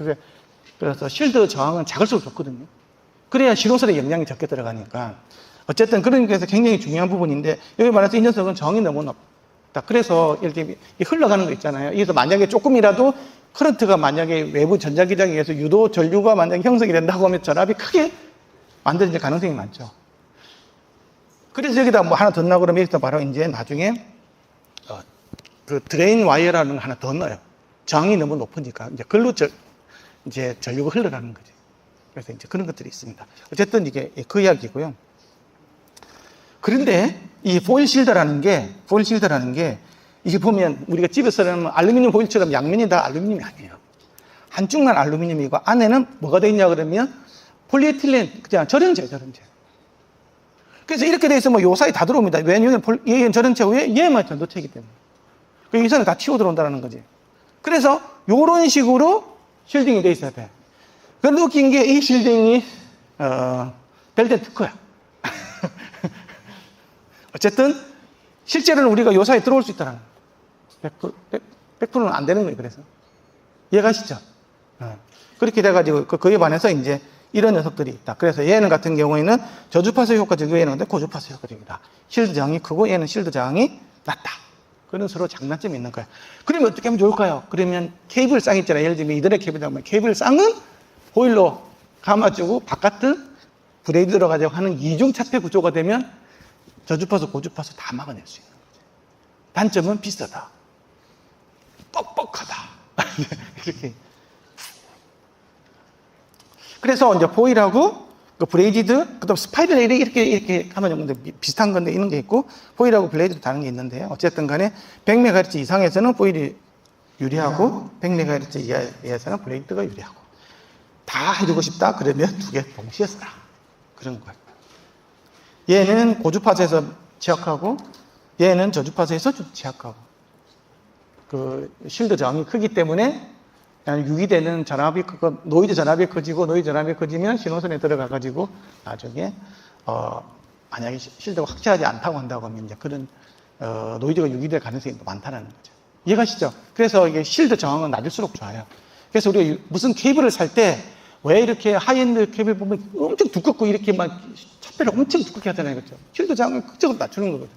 그래서 쉴드 저항은 작을수록 좋거든요. 그래야 신호선에 영향이 적게 들어가니까. 어쨌든 그런 게서 굉장히 중요한 부분인데, 여기 말해서 이 녀석은 저항이 너무 높다. 그래서 이렇게 흘러가는 거 있잖아요. 여기서 만약에 조금이라도 커런트가 만약에 외부 전자기장에 의해서 유도 전류가 만약에 형성이 된다고 하면 전압이 크게 만들어질 가능성이 많죠. 그래서 여기다 뭐 하나 더 넣고 그러면 여기서 바로 이제 나중에 그 드레인 와이어라는 거 하나 더 넣어요. 저항이 너무 높으니까 이제 글로 이제 전류가 흘러가는 거지. 그래서 이제 그런 것들이 있습니다. 어쨌든 이게 그 이야기고요. 그런데 이 포일 실드라는 게 이게 보면 우리가 집에서는 알루미늄 호일처럼 양면이 다 알루미늄이 아니에요. 한쪽만 알루미늄이고 안에는 뭐가 되어 있냐 그러면 폴리에틸렌, 그냥 절연제. 그래서 이렇게 돼 있으면 요 사이 다 들어옵니다. 왜냐면 얘는 절연체고 얘만 전도체이기 때문에. 이 선을 다 튀어 들어온다는 거지. 그래서 요런 식으로 실딩이 돼 있어야 돼. 그런데 웃긴 게 이 실딩이 벨트 특허야. 어쨌든 실제로는 우리가 요 사이에 들어올 수 있다는 거예요. 100%는 안 되는 거예요. 그래서 이해가시죠? 그렇게 돼가지고 그에 반해서 이제 이런 녀석들이 있다. 그래서 얘는 같은 경우에는 저주파수 효과적이고 얘는 고주파수 효과적이다. 실드 저항이 크고 얘는 실드 저항이 낮다. 그런 서로 장단점이 있는 거예요. 그러면 어떻게 하면 좋을까요? 그러면 케이블 쌍 있잖아요. 예를 들면 이들의 케이블이라면 케이블 쌍은 보일러 감아주고 바깥은 브레이드 들어가자고 하는 이중 차폐 구조가 되면 저주파수, 고주파수 다 막아낼 수 있는 거죠. 단점은 비싸다. 뻑뻑하다. 이렇게. 그래서 이제 보일하고 그 브레이디드, 그다음 스파이럴 이렇게 하면 비슷한 건데 이런 게 있고 보일하고 블레이드도 다른 게 있는데요. 어쨌든 간에 100MHz 이상에서는 보일이 유리하고 100MHz 이하에서는 블레이드가 유리하고 다 해주고 싶다 그러면 두 개 동시에 써라. 그런 거예요. 얘는 고주파수에서 제약하고 얘는 저주파수에서 좀 제약하고 그 실드 저항이 크기 때문에 유기되는 전압이 크고 노이즈 전압이 커지고 노이즈 전압이 커지면 신호선에 들어가가지고 나중에 만약에 실드가 확실하지 않다고 한다고 하면 이제 그런 노이즈가 유기될 가능성이 많다는 거죠. 이해가시죠? 그래서 이게 실드 저항은 낮을수록 좋아요. 그래서 우리가 무슨 케이블을 살 때 왜 이렇게 하이엔드 케이블 보면 엄청 두껍고 이렇게 막 차폐를 엄청 두껍게 하잖아요. 그렇죠? 실드 저항을 극적으로 낮추는 거거든.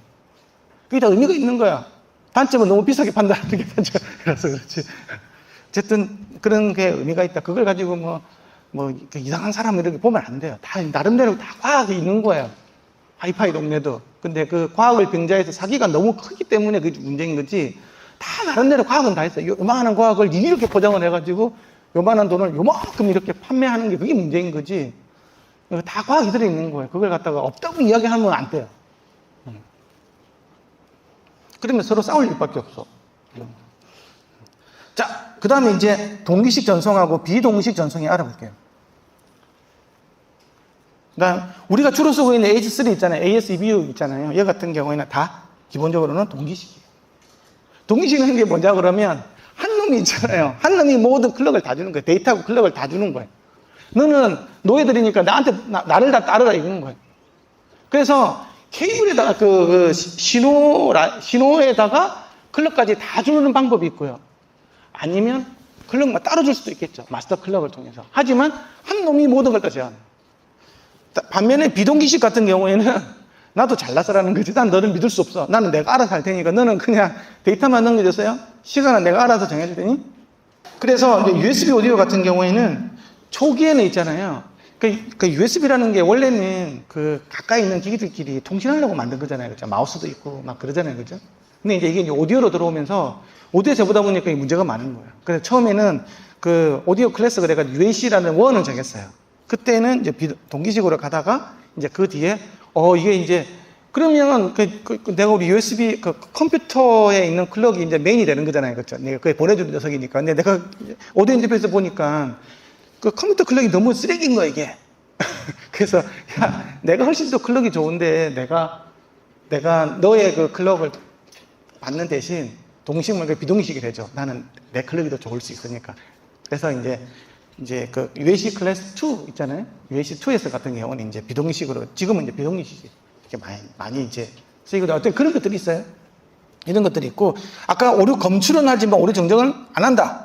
그게 다 의미가 있는 거야. 단점은 너무 비싸게 판다는 게 단점이라서 그렇지. 어쨌든 그런 게 의미가 있다. 그걸 가지고 이상한 사람 이렇게 보면 안 돼요. 다 나름대로 다 과학이 있는 거예요. 하이파이 동네도. 근데 그 과학을 병자해서 사기가 너무 크기 때문에 그게 문제인 거지. 다 나름대로 과학은 다 했어요. 요만한 과학을 이렇게 포장을 해가지고 요만한 돈을 요만큼 이렇게 판매하는 게 그게 문제인 거지. 다 과학이 들어있는 거예요. 그걸 갖다가 없다고 이야기하면 안 돼요. 그러면 서로 싸울 일밖에 없어. 자, 그 다음에 이제 동기식 전송하고 비동기식 전송이 알아볼게요. 그러니까 우리가 주로 쓰고 있는 AS3 있잖아요. AS-EBU 있잖아요. 얘 같은 경우에는 다 기본적으로는 동기식이에요. 동기식은 게 뭐냐 그러면 한 놈이 있잖아요. 한 놈이 모든 클럭을 다 주는 거예요. 데이터하고 클럭을 다 주는 거예요. 너는 노예들이니까 나한테 나를 다 따르라 이러는 거예요. 그래서 케이블에다가 신호에다가 클럭까지 다 주는 방법이 있고요. 아니면 클럭만 따로 줄 수도 있겠죠. 마스터 클럭을 통해서. 하지만 한 놈이 모든 걸 다 제한해요. 반면에 비동기식 같은 경우에는 나도 잘나서라는 거지. 난 너를 믿을 수 없어. 나는 내가 알아서 할 테니까 너는 그냥 데이터만 넘겨줬어요. 시간은 내가 알아서 정해줄 테니. 그래서 이제 USB 오디오 같은 경우에는 초기에는 있잖아요. 그 USB라는 게 원래는 그 가까이 있는 기기들끼리 통신하려고 만든 거잖아요. 그렇죠? 마우스도 있고 막 그러잖아요. 그죠? 근데 이제 오디오로 들어오면서 오디오 보다 보니까 문제가 많은 거예요. 그래서 처음에는 그 오디오 클래스 그래가지고 UAC라는 원을 정했어요. 그때는 이제 동기식으로 가다가 이제 그 뒤에 이게 이제 그러면 내가 우리 USB 컴퓨터에 있는 클럭이 이제 메인이 되는 거잖아요. 그렇죠? 내가 그게 보내주는 녀석이니까. 근데 내가 오디오 인터페이스 보니까 그 컴퓨터 클럭이 너무 쓰레기인 거야, 이게. 그래서, 야, 내가 훨씬 더 클럭이 좋은데, 내가 너의 그 클럭을 받는 대신 동식물, 비동식이 되죠. 나는 내 클럭이 더 좋을 수 있으니까. 그래서 이제 그 UAC 클래스 2 있잖아요. UAC 2S 같은 경우는 이제 비동식으로, 지금은 이제 비동식이 이렇게 많이 이제 쓰이거든요. 어떤 그런 것들이 있어요. 이런 것들이 있고, 아까 오류 검출은 하지만 오류 정정을 안 한다.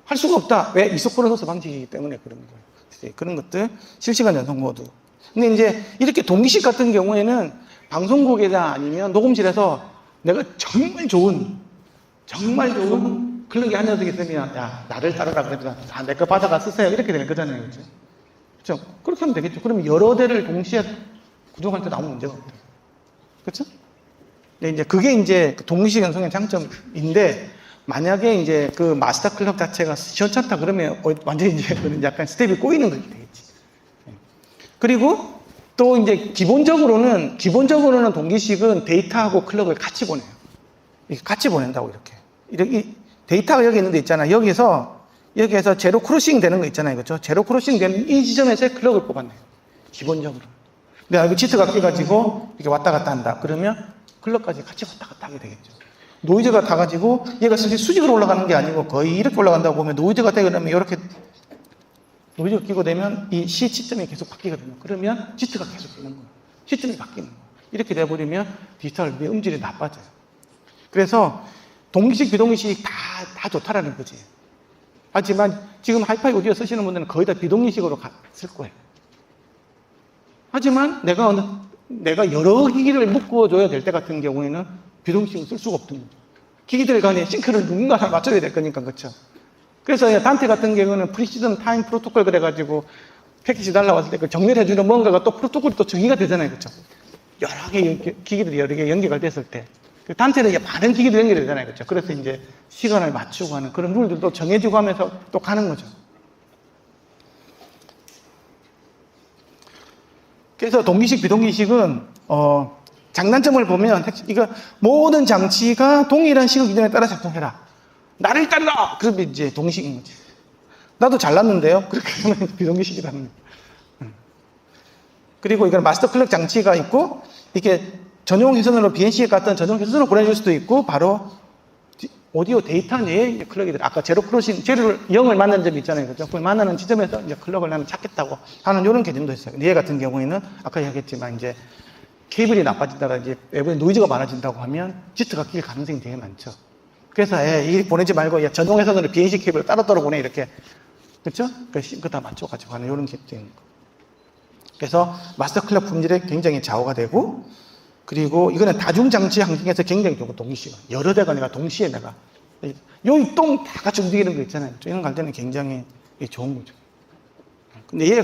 할 수가 없다. 왜? 이속도를 넣어서 방식이기 때문에 그런 거예요. 그런 것들, 실시간 전송 모드. 근데 이제 이렇게 동기식 같은 경우에는 방송국이나 아니면 녹음실에서 내가 정말 좋은 클럭이 한 녀석이 있으면, 야, 나를 따르라 그러면, 내 거 받아가 쓰세요. 이렇게 될 거잖아요. 그렇죠? 그렇죠? 그렇게 하면 되겠죠. 그러면 여러 대를 동시에 구동할 때도 아무 문제가 없대요. 그렇죠? 근데 이제 그게 이제 동기식 전송의 장점인데, 만약에 이제 그 마스터 클럭 자체가 시원찮다 그러면 완전히 이제 약간 스텝이 꼬이는 거게 되겠지. 그리고 또 이제 기본적으로는 동기식은 데이터하고 클럭을 같이 보내요. 같이 보낸다고 이렇게 데이터가 여기 있는 데 있잖아. 여기에서 제로 크로싱 되는 거 있잖아요. 그렇죠? 제로 크로싱 되는 이 지점에서 클럭을 뽑았네요. 기본적으로. 근데 이거 치트가 끼가지고 이렇게 왔다 갔다 한다. 그러면 클럭까지 같이 왔다 갔다 하게 되겠죠. 노이즈가 다 가지고 얘가 수직으로 올라가는 게 아니고 거의 이렇게 올라간다고 보면 노이즈가 되게 되면 이렇게 노이즈가 끼고 되면 이 C 시점이 계속 바뀌거든요. 그러면 시트가 계속 되는 거예요. 시점이 바뀌는 거예요. 이렇게 돼버리면 디지털의 음질이 나빠져요. 그래서 동기식, 비동기식 다 좋다라는 거지. 하지만 지금 하이파이 오디오 쓰시는 분들은 거의 다 비동기식으로 쓸 거예요. 하지만 내가 여러 기기를 묶어줘야 될 때 같은 경우에는 비동기식을 쓸 수가 없던 거죠. 기기들 간에 싱크를 누군가랑 맞춰야 될 거니까, 그렇죠? 그래서 단테 같은 경우는 프리시전 타임 프로토콜 그래가지고 패키지 날라왔을 때 그 정렬해주는 뭔가가 또 프로토콜이 또 정의가 되잖아요, 그렇죠? 여러 개 기기들이 여러 개 연결이 됐을 때 그 단테는 이제 많은 기기들이 연결이 되잖아요, 그렇죠? 그래서 이제 시간을 맞추고 하는 그런 룰들도 정해지고 하면서 또 가는 거죠. 그래서 동기식, 비동기식은 장단점을 보면 이거 모든 장치가 동일한 시간 기준에 따라 작동해라. 나를 따르라. 그러면 이제 동기식인 거지. 나도 잘났는데요. 그렇게 하면 비동기식이라는 거예요. 그리고 이건 마스터 클럭 장치가 있고 이게 전용 회선으로 BNC 같은 전용 회선으로 보내줄 수도 있고 바로 오디오 데이터 내에 클럭이들 아까 제로 크로싱 제로를 0을 만나는 점이 있잖아요, 그렇죠? 그걸 만나는 지점에서 이제 클럭을 나는 찾겠다고 하는 이런 개념도 있어요. 얘 같은 경우에는 아까 얘기했지만 이제 케이블이 나빠진다가 이제 외부에 노이즈가 많아진다고 하면 지트가 낄 가능성이 되게 많죠. 그래서 이 보내지 말고 전용 회선으로 BNC 케이블을 따로 보내 이렇게, 그렇죠? 그거 다 맞춰가지고 하는 이런 개념도 있는 거. 그래서 마스터 클럭 품질에 굉장히 좌우가 되고. 그리고 이거는 다중장치 환경에서 굉장히 좋고 동시에 여러 대가 내가 동시에 내가 여기 똥 다 같이 움직이는 거 있잖아요. 이런 갈 때는 굉장히 좋은 거죠. 근데 얘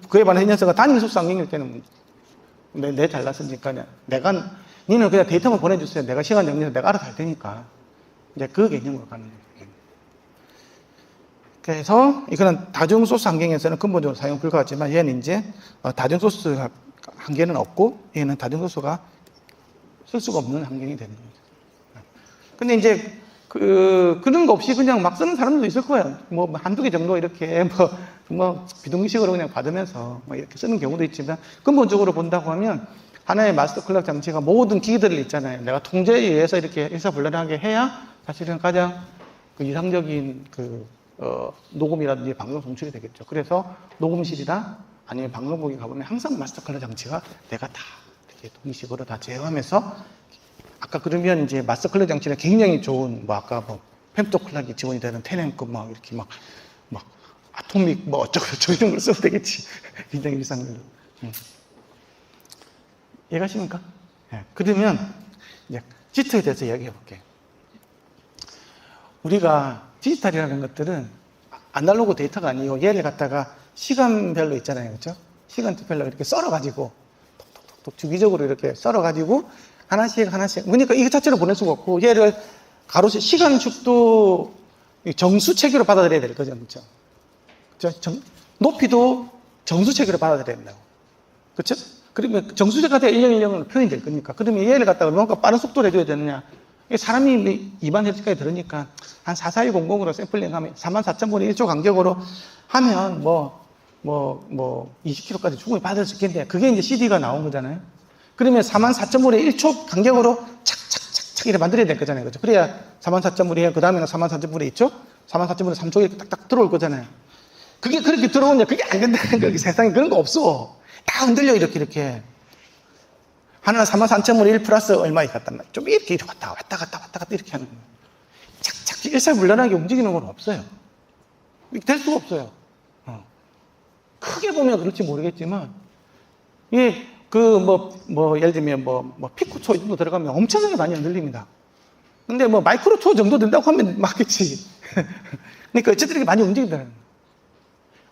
그에 반해 이 녀석은 단일 소스 환경일 때는 내 잘났으니까 니는 그냥 데이터만 보내주세요. 내가 시간 정리해서 내가 알아서 할 테니까 이제 그 개념으로 가는 거예요. 그래서 이거는 다중 소스 환경에서는 근본적으로 사용 불가하지만 얘는 이제 다중 소스 한계는 없고 얘는 다중 소스가 쓸 수가 없는 환경이 되는 거죠. 근데 이제 그런 거 없이 그냥 막 쓰는 사람들도 있을 거예요. 뭐 한두 개 정도 이렇게 비동기식으로 그냥 받으면서 이렇게 쓰는 경우도 있지만 근본적으로 본다고 하면 하나의 마스터 클럭 장치가 모든 기기들을 있잖아요. 내가 통제에 의해서 이렇게 일사불란하게 해야 사실은 가장 이상적인 녹음이라든지 방송 송출이 되겠죠. 그래서 녹음실이나 아니면 방송국에 가보면 항상 마스터 클럭 장치가 내가 다 이렇게 동기식으로 다 제어하면서 아까 그러면 이제 마스터 클럭 장치는 굉장히 좋은 아까 펜토 클럭이 지원이 되는 테넷급 이렇게 막 아토믹 어쩌고저쩌고 이런 걸 써도 되겠지. 굉장히 일상적으로. 이해가십니까? 네. 그러면 이제 디지털에 대해서 이야기해 볼게요. 우리가 디지털이라는 것들은 아날로그 데이터가 아니고 얘를 갖다가 시간별로 있잖아요, 그렇죠? 시간별로 이렇게 썰어가지고 톡톡톡 주기적으로 이렇게 썰어가지고 하나씩 그러니까 이거 자체로 보낼 수가 없고 얘를 가로수 시간축도 정수 체계로 받아들여야 될 거죠, 그렇죠? 높이도 정수 체계로 받아들여야 된다고, 그렇죠? 그러면 정수체가 돼 1010으로 표현이 될 거니까 그러면 얘를 갖다가 얼마나 빠른 속도로 해줘야 되느냐? 사람이 2만 Hz까지 들으니까 한 44100으로 샘플링하면 44,000분의 1초 간격으로 하면 20km까지 충분히 받을 수 있겠는데 그게 이제 CD가 나온 거잖아요. 그러면 44,000분의 1초 간격으로 착착착착 이렇게 만들어야 될 거잖아요. 그렇죠? 그래야 44,000분의 1, 그 다음에는 44,000분의 2초, 44,000분의 3초 이렇게 딱딱 들어올 거잖아요. 그게 그렇게 들어오냐? 그게 안 된다는 거예요. 세상에 그런 거 없어. 다 흔들려, 이렇게. 하나는 44,000분의 1 플러스 얼마 갖다 놔. 좀 이렇게 왔다 갔다 이렇게 하는 거예요. 착착 일사불란하게 움직이는 건 없어요. 될 수가 없어요. 크게 보면 그렇지 모르겠지만, 이게 예를 들면 피코초 이 정도 들어가면 엄청나게 많이 흔들립니다. 근데 마이크로초 정도 된다고 하면 맞겠지. 그러니까 어쨌든 많이 움직인다는 거예요.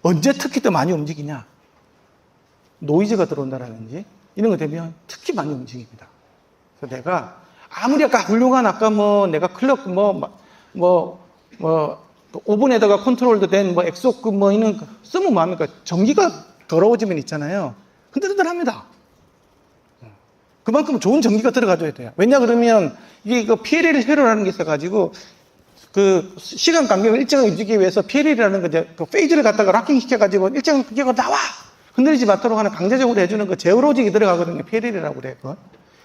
언제 특히 더 많이 움직이냐? 노이즈가 들어온다라든지 이런 거 되면 특히 많이 움직입니다. 그래서 내가 아무리 아까 훌륭한 내가 클럭 오븐에다가 컨트롤도 된 엑소급 이런 거 쓰면 뭐합니까? 전기가 더러워지면 있잖아요. 흔들흔들합니다. 그만큼 좋은 전기가 들어가줘야 돼요. 왜냐 그러면 이게 PLL 회로라는 게 있어가지고 그 시간 간격을 일정하게 유지하기 위해서 PLL이라는 거 페이지를 갖다가 락킹 시켜가지고 일정 간격으로 나와! 흔들리지 않도록 하는 강제적으로 해주는 거 제어로직이 들어가거든요. PLL이라고 그래요.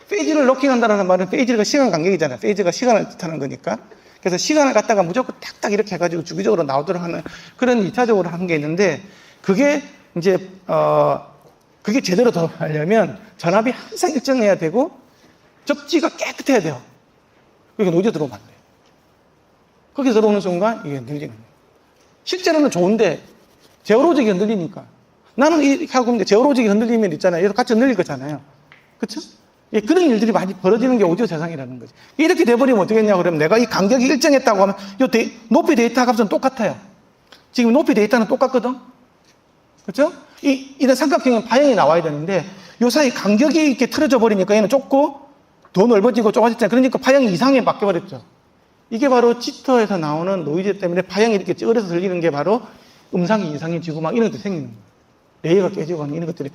페이지를 록킹한다는 말은 페이지가 시간 간격이잖아요. 페이지가 시간을 뜻하는 거니까. 그래서 시간을 갖다가 무조건 딱딱 이렇게 해가지고 주기적으로 나오도록 하는 그런 2차적으로 하는 게 있는데 그게 이제 그게 제대로 돌아가려면 전압이 항상 일정해야 되고 접지가 깨끗해야 돼요. 그러니까 노이즈 들어오면 안 돼요. 거기 들어오는 순간 이게 흔들리는 거예요. 실제로는 좋은데 제어로직이 흔들리니까. 나는 이렇게 하고 있는데 제어로직이 흔들리면 있잖아요. 얘도 같이 흔들릴 거잖아요. 그렇죠? 예, 그런 일들이 많이 벌어지는 게 오디오 세상이라는 거지. 이렇게 돼버리면 어떻게 했냐 그러면 내가 이 간격이 일정했다고 하면 높이 데이터 값은 똑같아요. 지금 높이 데이터는 똑같거든. 그렇죠? 이런 삼각형의 파형이 나와야 되는데 요 사이 간격이 이렇게 틀어져 버리니까 얘는 좁고 더 넓어지고 좁아졌잖아요. 그러니까 파형이 이상하게 바뀌어버렸죠. 이게 바로 지터에서 나오는 노이즈 때문에 파형이 이렇게 찌그러서 들리는 게 바로 음상이 이상해지고 막 이런 것들이 생기는 거예요. 레이어가 깨지고 이런 것들이.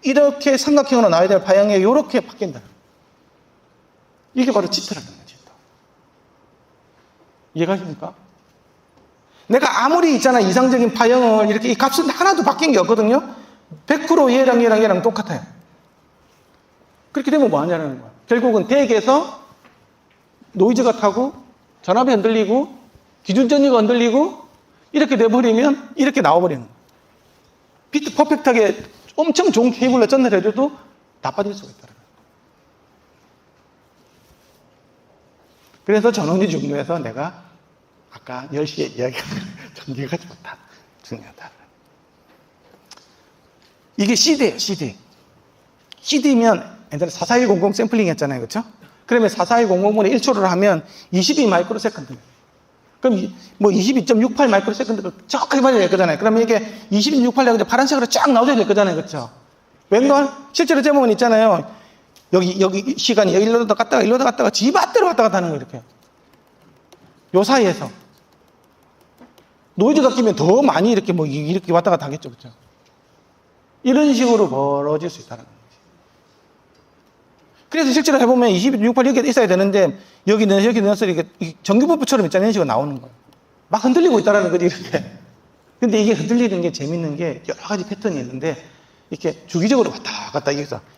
이렇게 삼각형으로 나와야 될 파형이 이렇게 바뀐다. 이게 바로 지터라는 거예요. 지터. 이해가십니까? 내가 아무리 있잖아 이상적인 파형을 이렇게 이 값은 하나도 바뀐 게 없거든요. 100% 얘랑 똑같아요. 그렇게 되면 뭐 하냐는 거야. 결국은 덱에서 노이즈가 타고 전압이 흔들리고 기준 전위가 흔들리고 이렇게 돼버리면 이렇게 나와버리는 거야. 비트 퍼펙트하게 엄청 좋은 케이블로 전달해줘도 나빠질 수가 있더라고요. 그래서 전원이 중요해서 내가 아까 10시에 이야기한 전기가 좋다. 중요하다. 이게 CD예요, CD. CD면 옛날에 44100 샘플링 했잖아요. 그렇죠? 그러면 44100분의 1초를 하면 22 마이크로세컨드. 그럼 뭐 22.68 마이크로세컨드를 정확하게 맞아야 될 거잖아요. 그러면 이게 22.68이 파란색으로 쫙 나오셔야 될 거잖아요. 그렇죠? 웬걸? 실제로 제목은 있잖아요. 여기 시간이 여기로 갔다가 일로 갔다가 지 맛대로 왔다 갔다 하는 거 이렇게. 요 사이에서. 노이즈가 끼면 더 많이 이렇게 뭐 이렇게 왔다 갔다 하겠죠. 그렇죠? 이런 식으로 벌어질 수 있다는 거죠. 그래서 실제로 해보면 22.68 여기 있어야 되는데 여기 넣어서 이렇게 전기버프처럼 있잖아요. 이런 식으로 나오는 거예요. 막 흔들리고 있다는 거지 이렇게. 근데 이게 흔들리는 게 재밌는 게 여러 가지 패턴이 있는데 이렇게 주기적으로 왔다 갔다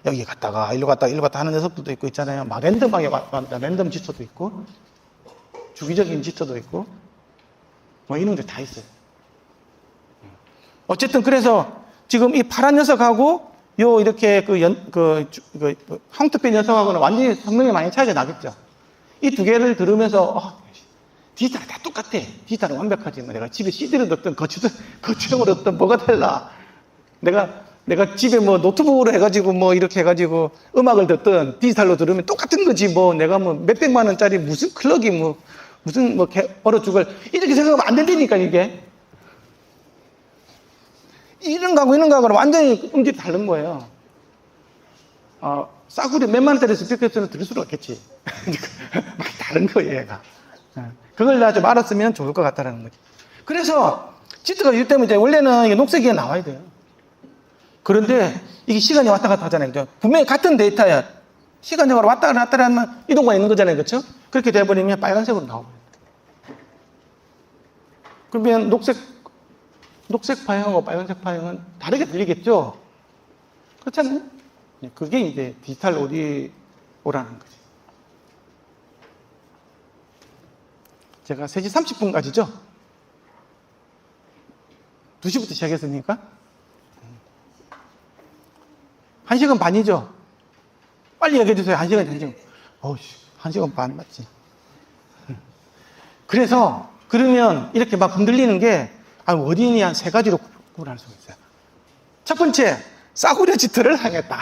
여기 갔다가 일로 갔다 하는 녀석들도 있고 있잖아요. 막 랜덤하게 왔다 랜덤 지터도 있고 주기적인 지터도 있고 뭐 이런 게 다 있어요. 어쨌든 그래서 지금 이 파란 녀석하고 요 이렇게 황토빛 녀석하고는 완전히 성능이 많이 차이가 나겠죠. 이 두 개를 들으면서 디지털 다 똑같아. 디지털은 완벽하지. 뭐 내가 집에 CD를 넣었던 거치형으로 넣었던 뭐가 달라. 내가 집에 뭐 노트북으로 해가지고 뭐 이렇게 해가지고 음악을 듣던 디지털로 들으면 똑같은 거지. 뭐 내가 뭐 몇백만 원짜리 무슨 클럭이 무슨 얼어 죽을 이렇게 생각하면 안 된다니까 이게. 이런 거하고는 완전히 음질이 다른 거예요. 싸구려 몇만 원짜리 스피커에서는 들을 수가 없겠지. 막 다른 거예요, 얘가. 그걸 나 좀 알았으면 좋을 것 같다는 거지. 그래서 지트가 이 때문에 원래는 이게 녹색이 나와야 돼요. 그런데 이게 시간이 왔다 갔다 하잖아요. 그죠? 분명히 같은 데이터야. 시간이 왔다 갔다 하면 이동가 있는 거잖아요. 그렇죠? 그렇게 돼버리면 빨간색으로 나오고. 그러면 녹색 파형하고 빨간색 파형은 다르게 들리겠죠? 그렇잖아요? 그게 이제 디지털 오디오라는 거지. 제가 3시 30분까지죠? 2시부터 시작했으니까? 1시간 반이죠? 빨리 얘기해 주세요. 1시간, 1시간. 1시간 반 맞지? 그러면 이렇게 막 흔들리는 게 원인이 한 3가지로 구분할 수가 있어요. 첫 번째, 싸구려 지터를 사용했다.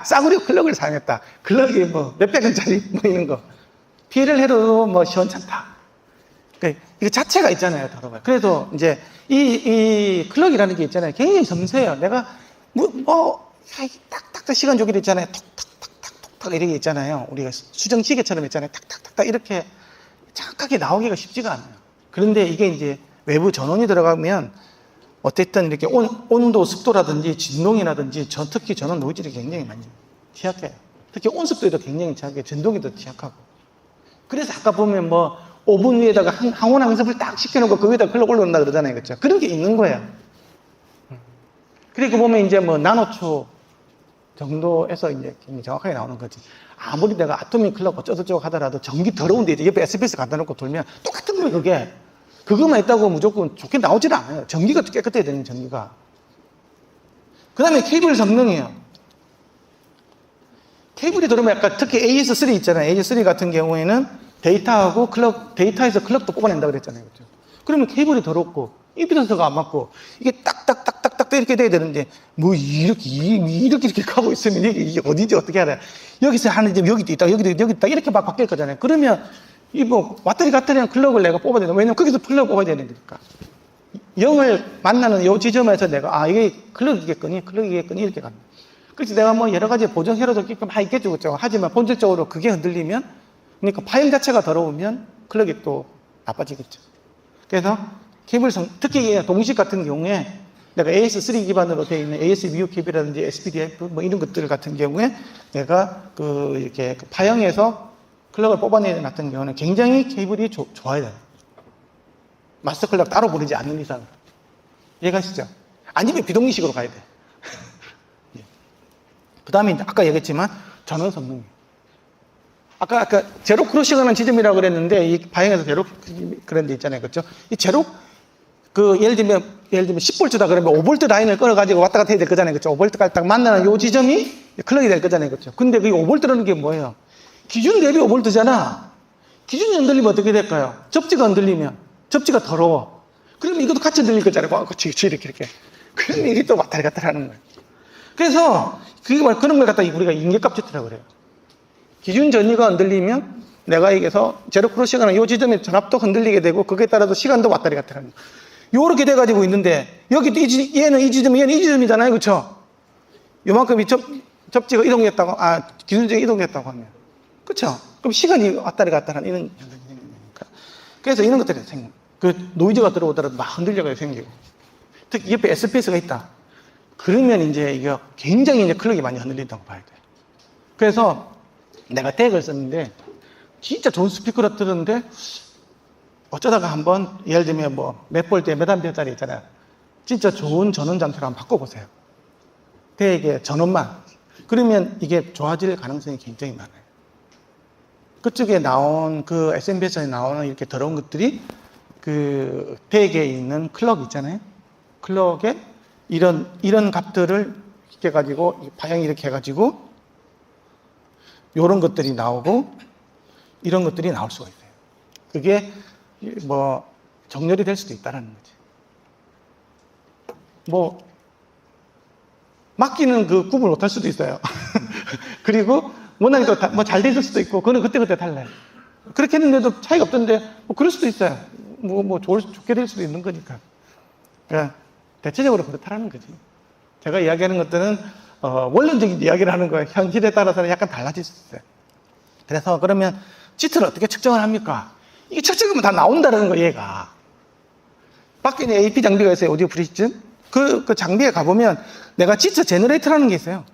싸구려 클럭을 사용했다. 클럭이 뭐 몇백 원짜리 뭐 이런 거. 피해를 해도 뭐 시원찮다. 그러니까 이거 자체가 있잖아요. 다뤄봐요. 그래서 이제 이 클럭이라는 게 있잖아요. 굉장히 섬세해요. 내가 딱딱딱 시간 조기로 있잖아요. 톡탁탁탁 이렇게 있잖아요. 우리가 수정시계처럼 있잖아요. 탁탁탁탁 이렇게 정확하게 나오기가 쉽지가 않아요. 그런데 이게 이제 외부 전원이 들어가면 어쨌든 이렇게 온도, 습도라든지 진동이라든지 특히 전원 노이즈를 굉장히 많이 취약해요. 특히 온습도에도 굉장히 취약해요. 진동이 더 취약하고. 그래서 아까 보면 뭐 오븐 위에다가 항온 항습을 딱 시켜놓고 그 위에다 클럭 올려놓는다 그러잖아요. 그렇죠? 그런 게 있는 거예요. 그리고 보면 이제 뭐 나노초 정도에서 이제 굉장히 정확하게 나오는 거지. 아무리 내가 아토믹 클럭 어쩌고저쩌고 하더라도 전기 더러운데 이제 옆에 SPS 갖다 놓고 돌면 똑같은 거예요, 그게. 그것만 있다고 무조건 좋게 나오질 않아요. 전기가 깨끗해야 되는 전기가. 그 다음에 케이블 성능이에요. 케이블이 들어오면 약간 특히 AS3 있잖아요. AS3 같은 경우에는 데이터하고 데이터에서 클럭도 뽑아낸다 그랬잖아요. 그렇죠? 그러면 케이블이 더럽고, 임피던스가 안 맞고, 이게 딱딱딱딱딱 이렇게 돼야 되는데, 뭐, 이렇게 가고 있으면 이게 어딘지 어떻게 알아요? 여기서 하는데 여기도 있다, 여기도 있다, 이렇게 막 바뀔 거잖아요. 그러면, 왔다리 갔다리 한 클럭을 내가 뽑아야 되는, 왜냐면 거기서 클럭을 뽑아야 되는 거니까. 0을 만나는 이 지점에서 내가, 이게 클럭이겠거니, 이렇게 갑니다. 그래서 내가 뭐 여러 가지 보정 회로도 끼끔 다 있겠죠, 그렇죠? 하지만 본질적으로 그게 흔들리면, 그러니까 파일 자체가 더러우면 클럭이 또 나빠지겠죠. 그래서 케이블성, 특히 동식 같은 경우에 내가 AS3 기반으로 되어 있는 ASView 케이블이라든지 SPDF 뭐 이런 것들 같은 경우에 내가 이렇게 파형해서 클럭을 뽑아내는 같은 경우는 굉장히 케이블이 좋아야 돼요. 마스터 클럭 따로 부르지 않는 이상. 이해가시죠? 아니면 비동식으로 가야 돼. 그 다음에 아까 얘기했지만 전원 성능이에요. 아까 제로 크로싱하는 지점이라고 그랬는데 이 파형에서 제로 그런 데 있잖아요. 그렇죠? 이 제로 예를 들면 10V다 그러면 5V 라인을 끌어가지고 왔다 갔다 해야 될 거잖아요. 그렇죠? 5V까지 딱 만나는 요 지점이 클럭이 될 거잖아요. 그렇죠? 근데 그 5V라는 게 뭐예요? 기준 대비 5V잖아. 기준이 흔들리면 어떻게 될까요? 접지가 흔들리면 접지가 더러워. 그러면 이것도 같이 흔들릴 거잖아요. 그렇지, 이렇게. 그러면 이게 또 왔다리 갔다리 하는 거예요. 그래서 그런 걸 갖다 우리가 인계값 제트라고 그래요. 기준 전위가 흔들리면 내가 여기서 제로 크로싱하는 이 지점에 전압도 흔들리게 되고 거기에 따라서 시간도 왔다리 갔다리 하는 거예요. 요렇게 돼가지고 있는데 여기 얘는 이 지점, 얘는 이 지점이잖아요. 그렇죠? 요만큼 접지가 이동했다고, 기준적이 이동했다고 하면. 그렇죠? 그럼 시간이 왔다리 갔다리 하는 이런 현상이 생기니까. 그래서 이런 것들이 생겨요. 노이즈가 들어오더라도 막 흔들려가 생기고. 특히 옆에 SPS가 있다. 그러면 이제 이게 굉장히 이제 클럭이 많이 흔들린다고 봐야 돼요. 그래서 내가 덱을 썼는데 진짜 좋은 스피커를 들었는데 어쩌다가 한번 예를 들면 몇 볼트에 몇 암페어짜리 있잖아요. 진짜 좋은 전원 장치로 한번 바꿔보세요. 덱의 전원만. 그러면 이게 좋아질 가능성이 굉장히 많아요. 그쪽에 나온 SMPS에 나오는 이렇게 더러운 것들이 덱에 있는 클럭 있잖아요. 클럭에 이런 값들을 이렇게 해가지고, 방향 이렇게 해가지고, 요런 것들이 나오고, 이런 것들이 나올 수가 있어요. 그게, 정렬이 될 수도 있다는 거지. 맡기는 구분을 못 할 수도 있어요. 그리고, 워낙에 또, 잘 돼 있을 수도 있고, 그거는 그때그때 달라요. 그렇게 했는데도 차이가 없던데, 그럴 수도 있어요. 좋게 될 수도 있는 거니까. 그러니까 대체적으로 그렇다라는 거지. 제가 이야기하는 것들은 원론적인 이야기를 하는 거예요. 현실에 따라서는 약간 달라질 수 있어요. 그래서 그러면 지트를 어떻게 측정을 합니까? 이게 측정하면 다 나온다는 거예요, 얘가. 밖에 있는 AP 장비가 있어요, 오디오 프리시즌. 그 장비에 가보면 내가 지트 제너레이터라는 게 있어요.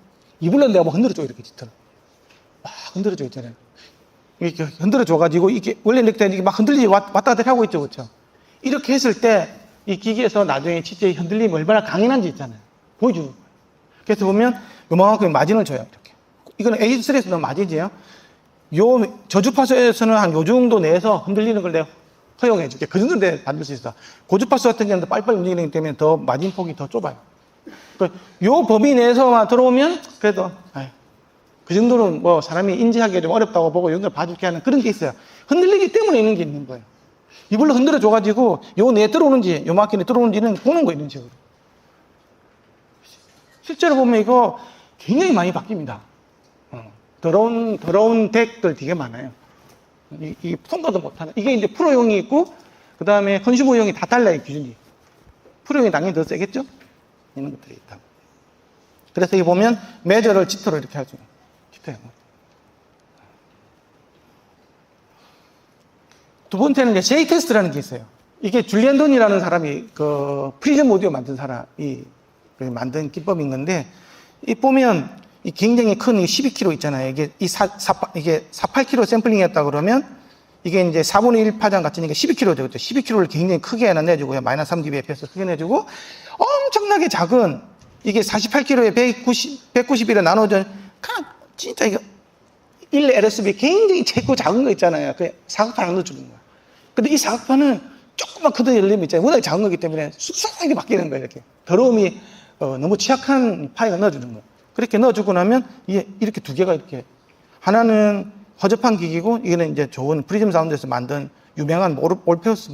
이불로 내가 흔들어줘, 이렇게 지트를. 막 흔들어줘 있잖아요. 이렇게 흔들어줘가지고 이게 원래 이렇게 막 흔들리지 왔다 갔다 하고 있죠, 그렇죠? 이렇게 했을 때 이 기기에서 나중에 지트의 흔들림이 얼마나 강인한지 있잖아요. 보여주는 거예요. 그래서 보면 요만큼 마진을 줘요, 이렇게. 이거는 AS3에서는 마진이에요. 저주파수에서는 한 요 정도 내에서 흔들리는 걸 내가 허용해 줄게. 그 정도 내 받을 수 있어. 고주파수 같은 경우는 빨리빨리 움직이기 때문에 더 마진 폭이 더 좁아요. 요 범위 내에서만 들어오면 그래도 그 정도는 사람이 인지하기 좀 어렵다고 보고 이런 걸 봐줄게 하는 그런 게 있어요. 흔들리기 때문에 있는 게 있는 거예요. 이불로 흔들어 줘가지고 요 내에 들어오는지 요만큼 내에 들어오는지는 보는 거 이런 식으로. 실제로 보면 이거 굉장히 많이 바뀝니다. 더러운 덱들 되게 많아요. 이 통과도 못하는. 이게 이제 프로용이 있고, 그 다음에 컨슈머용이 다 달라요, 기준이. 프로용이 당연히 더 세겠죠? 이런 것들이 있다. 그래서 여기 보면 메저를 지터로 이렇게 하죠. 지터요. 두 번째는 이제 J 테스트라는 게 있어요. 이게 줄리안 돈이라는 사람이 프리즘 오디오 만든 사람이 만든 기법인 건데, 이 보면 이 굉장히 큰 12kg 있잖아요. 이게 48kg 샘플링이었다 그러면 이게 이제 4분의 1 파장 같으니까 12kg 되겠죠. 12kg를 굉장히 크게 내주고요. 마이너스 3dB에서 크게 내주고 엄청나게 작은 이게 48kg에 190일에 나눠져 진짜 이거 1 LSB 굉장히 작은 거 있잖아요. 그 사각판 안 넣어주는 거야. 근데 이 사각판은 조금만 크던 열리면 있잖아요. 워낙 작은 거기 때문에 쑥쑥하게 바뀌는 거예요. 이렇게 더러움이 너무 취약한 파일을 넣어주는 거예요. 그렇게 넣어주고 나면 이렇게 두 개가 이렇게 하나는 허접한 기기고 이거는 이제 좋은 프리즘 사운드에서 만든 유명한 올페우스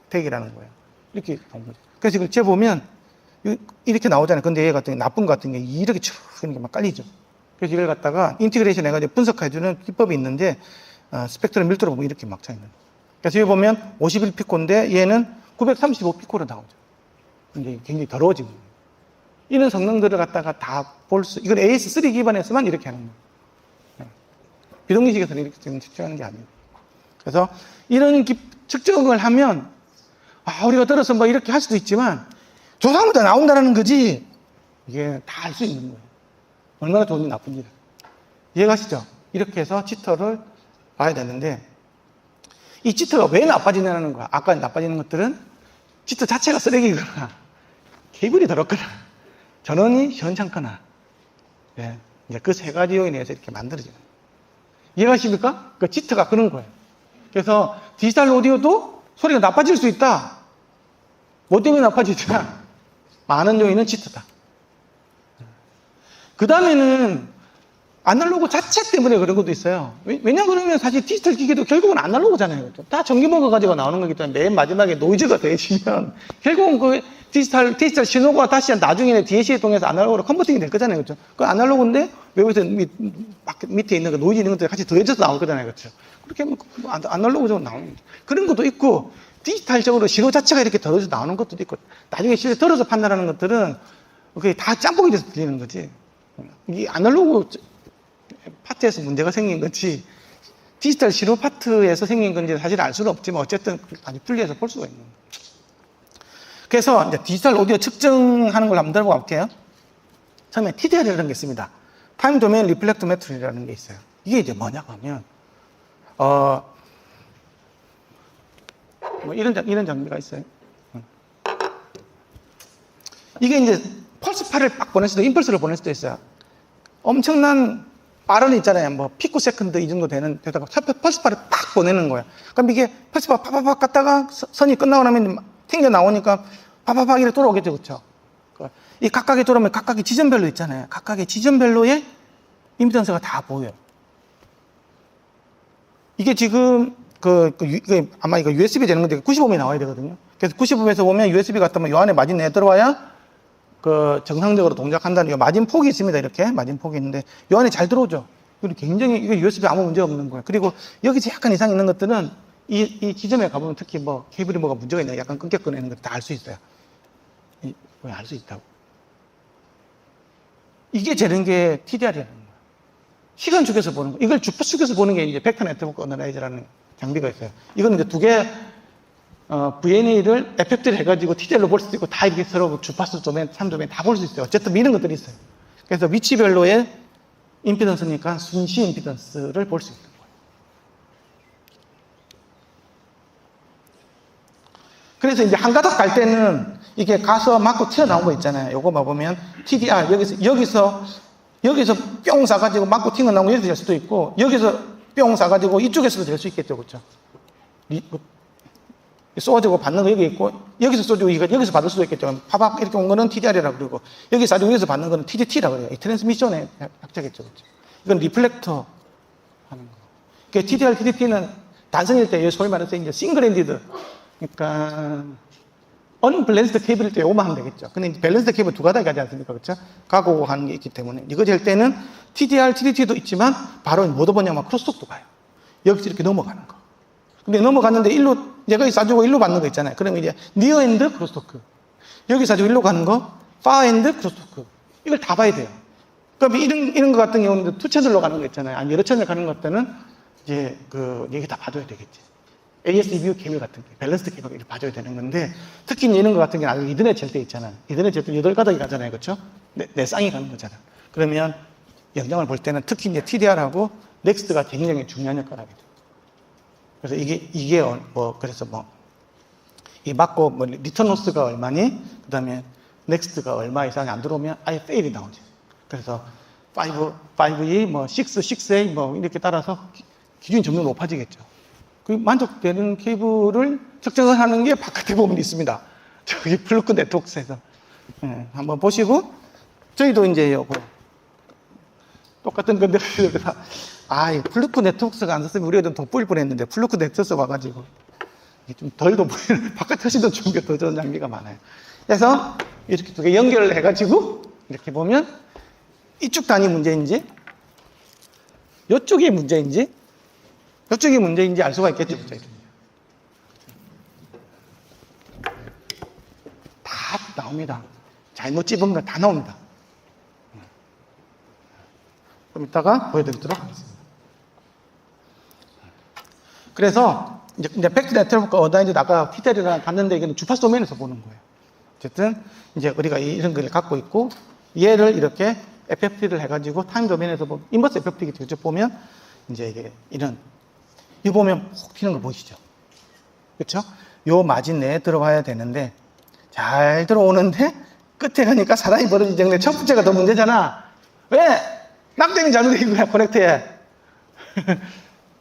덱이라는 거예요. 이렇게 나온 거죠. 그래서 이걸 재보면 이렇게 나오잖아요. 근데 얘 같은 게 나쁜 것 같은 게 이렇게 쭉 이렇게 막 깔리죠. 그래서 이걸 갖다가 인티그레이션 해가지고 분석해주는 기법이 있는데 스펙트럼 밀도로 보면 이렇게 막 차 있는 거예요. 그래서 여기 보면 51피코인데 얘는 935피코로 나오죠. 근데 굉장히 더러워지고 이런 성능들을 갖다가 다 볼 수, 이건 AS3 기반에서만 이렇게 하는 거예요. 비동기식에서는 이렇게 지금 측정하는 게 아니에요. 그래서 이런 측정을 하면, 우리가 들어서 뭐 이렇게 할 수도 있지만, 조사하면 다 나온다는 거지, 이게 다 알 수 있는 거예요. 얼마나 좋은지 나쁜지. 이해가시죠? 이렇게 해서 지터를 봐야 되는데, 이 지터가 왜 나빠지냐는 거야. 아까 나빠지는 것들은 지터 자체가 쓰레기거나, 케이블이 더럽거나, 전원이 시원찮거나, 예, 이제 그 세 가지 요인에 의해서 이렇게 만들어지는 거예요. 이해가십니까? 그 지터가 그런 거예요. 그래서 디지털 오디오도 소리가 나빠질 수 있다. 뭐 때문에 나빠지냐? 많은 요인은 지터다. 그 다음에는 아날로그 자체 때문에 그런 것도 있어요. 왜냐 그러면 사실 디지털 기기도 결국은 아날로그잖아요. 다 전기 먹어가지고 나오는 거기 때문에 맨 마지막에 노이즈가 더해지면 결국은 그 디지털 신호가 다시 나중에 DAC에 통해서 아날로그로 컨버팅이 될 거잖아요. 그렇죠? 그 아날로그인데 외부에서 밑에 있는 그 노이즈 있는 것들이 같이 더해져서 나올 거잖아요. 그렇죠? 그렇게 하면 아날로그적으로 나오는 거죠. 그런 것도 있고 디지털적으로 신호 자체가 이렇게 더해져서 나오는 것도 있고 나중에 실제 들어서 판단하는 것들은 그게 다 짬뽕이 돼서 들리는 거지. 이 아날로그 파트에서 문제가 생긴 건지 디지털 신호 파트에서 생긴 건지 사실 알 수는 없지만 어쨌든 아주 분리해서 볼 수가 있는 거예요. 그래서 이제 디지털 오디오 측정하는 걸 한번 들어가 볼게요. 처음에 TDR이라는 게 있습니다. 타임 도메인 리플렉트 매트릭이라는 게 있어요. 이게 이제 뭐냐고 하면 뭐 이런 장비가 있어요. 이게 이제 펄스파를 빡 보낼 수도 임펄스를 보낼 수도 있어요. 엄청난 빠른 있잖아요. 뭐 피코 세컨드 이 정도 되다가 펄스파를 딱 보내는 거예요. 그럼 이게 펄스파 파파팍 갔다가 선이 끝나고 나면 튕겨 나오니까 파파팍 이렇게 돌아오겠죠, 그렇죠? 이 각각의 돌아오면 각각의 지점별로 있잖아요. 각각의 지점별로의 임피던스가 다 보여요. 이게 지금 아마 이거 USB 되는 건데 90ohm이 나와야 되거든요. 그래서 90ohm에서 보면 USB 같다 면 이 안에 마진 내 들어와야 정상적으로 동작한다는 이 마진 폭이 있습니다. 이렇게 마진 폭이 있는데 이 안에 잘 들어오죠. 그리고 굉장히 이거 USB 아무 문제 없는 거예요. 그리고 여기서 약간 이상 있는 것들은 이 지점에 가보면 특히 뭐 케이블이 뭐가 문제가 있나 약간 끊겨 꺼내는 거 다 알 수 있어요. 알 수 있다고. 이게 재는 게 TDR이라는 거예요. 시간 축에서 보는 거. 이걸 주파 축에서 보는 게 이제 벡터 네트워크 어널라이저라는 장비가 있어요. 이거는 이제 두 개 VNA를 에펙트를 해가지고 TDR로 볼 수도 있고 다 이렇게 서로 주파수 도메인, 3도메인 다 볼 수 있어요. 어쨌든 이런 것들이 있어요. 그래서 위치별로의 임피던스니까 순시 임피던스를 볼 수 있는 거예요. 그래서 이제 한 가닥 갈 때는 이게 가서 맞고 튀어나온 거 있잖아요. 요거 봐보면 TDR 여기서 뿅 쏴가지고 맞고 튀어나온 거 이렇게 될 수도 있고 여기서 뿅 쏴가지고 이쪽에서도 될 수 있겠죠. 그렇죠? 쏘아지고 받는 거 여기 있고 여기서 쏘지고 여기서 받을 수도 있겠죠. 파박 이렇게 온 거는 TDR이라고 그러고 여기 쏴지고 여기서 받는 거는 TDT라고 그래요. 이 트랜스미션의 약자겠죠. 그렇죠? 이건 리플렉터 하는 거. 그러니까 TDR, TDT는 단순일 때 소위 말해서 이제 싱글 엔디드 그러니까 언밸런스드 케이블일 때 요거만 하면 되겠죠. 근데 이제 밸런스드 케이블 두 가닥이 하지 않습니까? 그렇죠? 가고 하는 게 있기 때문에 이거 될 때는 TDR, TDT도 있지만 바로 뭐 보냐면 크로스톡도 가요. 여기서 이렇게 넘어가는 거. 근데 넘어갔는데 일로 얘가 쏴주고 일로 받는 거 있잖아요. 그러면 이제 니어 엔드 크로스토크. 여기 쏴주고 일로 가는 거, 파 엔드 크로스토크. 이걸 다 봐야 돼요. 그럼 이런 거 같은 경우는 투 채널로 가는 거 있잖아요. 아니 여러 채널 가는 것들은 이제 얘기 다 봐줘야 되겠지. ASEVU 케이블 같은 게 밸런스드 케이블 이렇게 봐줘야 되는 건데 특히 이런 거 같은 경우는 아주 이더넷 젤 때 있잖아요. 이더넷 젤 때 8가닥이 가잖아요. 그렇죠? 내 쌍이 가는 거잖아. 그러면 영상을 볼 때는 특히 이제 TDR하고 넥스트가 굉장히 중요한 역할을 하게 돼요. 그래서 이게 그래서 이 맞고 리턴 로스가 얼마니? 그 다음에 넥스트가 얼마 이상이 안 들어오면 아예 페일이 나오죠. 그래서 5E, 6, 6A 이렇게 따라서 기준이 점점 높아지겠죠. 그 만족되는 케이블을 측정을 하는 게 바깥에 보면 있습니다. 저기 플루크 네트워크에서. 예, 한번 보시고, 저희도 이제 요거, 똑같은 건데, 이 플루크 네트워크스가 안 썼으면 우리가 좀 돋보일 뻔 했는데, 플루크 네트워크스 와가지고, 이게 좀 덜 돋보이는, 바깥 훨씬 더 좋은 게 더 좋은 장비가 많아요. 그래서, 이렇게 두 개 연결을 해가지고, 이렇게 보면, 이쪽 단이 문제인지, 이쪽이 문제인지, 이쪽이 문제인지 알 수가 있겠죠, 그죠? 다 나옵니다. 잘못 집은 거 다 나옵니다. 좀 이따가 보여드리도록 하겠습니다. 그래서 이제 팩트 네트워크 어다인지 아까 티텔이랑 봤는데 이게 주파수 도면에서 보는 거예요. 어쨌든 이제 우리가 이런 걸 갖고 있고 얘를 이렇게 FFT를 해가지고 타임 도면에서 보면 인버스 FFT 직접 보면 이제 이게 이런 이 보면 훅 튀는 거 보이시죠? 그렇죠? 요 마진 내에 들어와야 되는데 잘 들어오는데 끝에 가니까 사단이 벌어지기 때문에 첫 번째가 더 문제잖아. 왜? 납땜이 잘못된 거야, 커넥터에.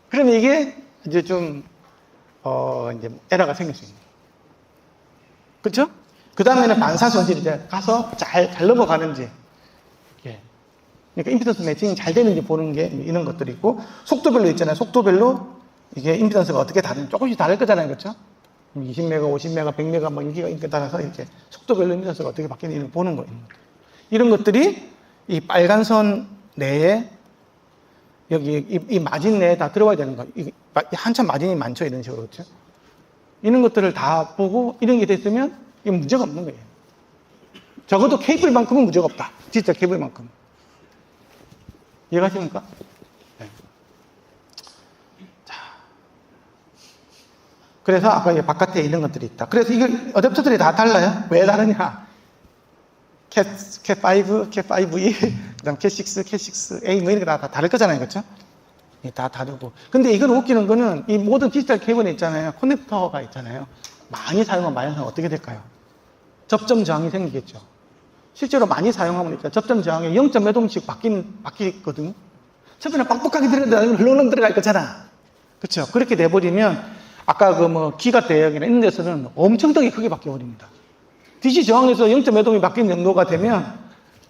그러면 이게 이제 좀, 이제 에러가 생길 수 있는 거예요. 그쵸? 그 다음에는 반사 손실이 이제 가서 잘 넘어가는지. 예. 그러니까 임피던스 매칭이 잘 되는지 보는 게 이런 것들이 있고, 속도별로 있잖아요. 속도별로 이게 임피던스가 어떻게 다른지 조금씩 다를 거잖아요. 그쵸? 20메가, 50메가, 100메가, 뭐 이게 따라서 이렇게 속도별로 임피던스가 어떻게 바뀌는지 보는 거예요. 이런 것들이 이 빨간 선 내에 여기 이 마진 내에 다 들어가야 되는 거예요. 한참 마진이 많죠. 이런 식으로. 그렇죠? 이런 것들을 다 보고 이런 게 됐으면 이게 문제가 없는 거예요. 적어도 케이블만큼은 문제가 없다. 진짜 케이블만큼. 이해가십니까? 네. 자. 그래서 아까 이게 바깥에 이런 것들이 있다. 그래서 이걸 어댑터들이 다 달라요. 왜 다르냐? cat5, cat5e, 그 다음 cat6, cat6a, 뭐 이런 게 다 다를 거잖아요. 그렇죠? 예, 다 다르고. 근데 이건 웃기는 거는 이 모든 디지털 케이블에 있잖아요. 커넥터가 있잖아요. 많이 사용하면 어떻게 될까요? 접점 저항이 생기겠죠. 실제로 많이 사용하면 일단 접점 저항이 0몇 ohm씩 바뀌거든요. 처음에는 빡빡하게 들어가면 흘렁흘렁 들어갈 거잖아. 그렇죠? 그렇게 돼버리면 아까 그 뭐 기가 대역이나 이런 데서는 엄청나게 크게 바뀌어버립니다. DC 저항에서 0몇 ohm이 바뀐 정도가 되면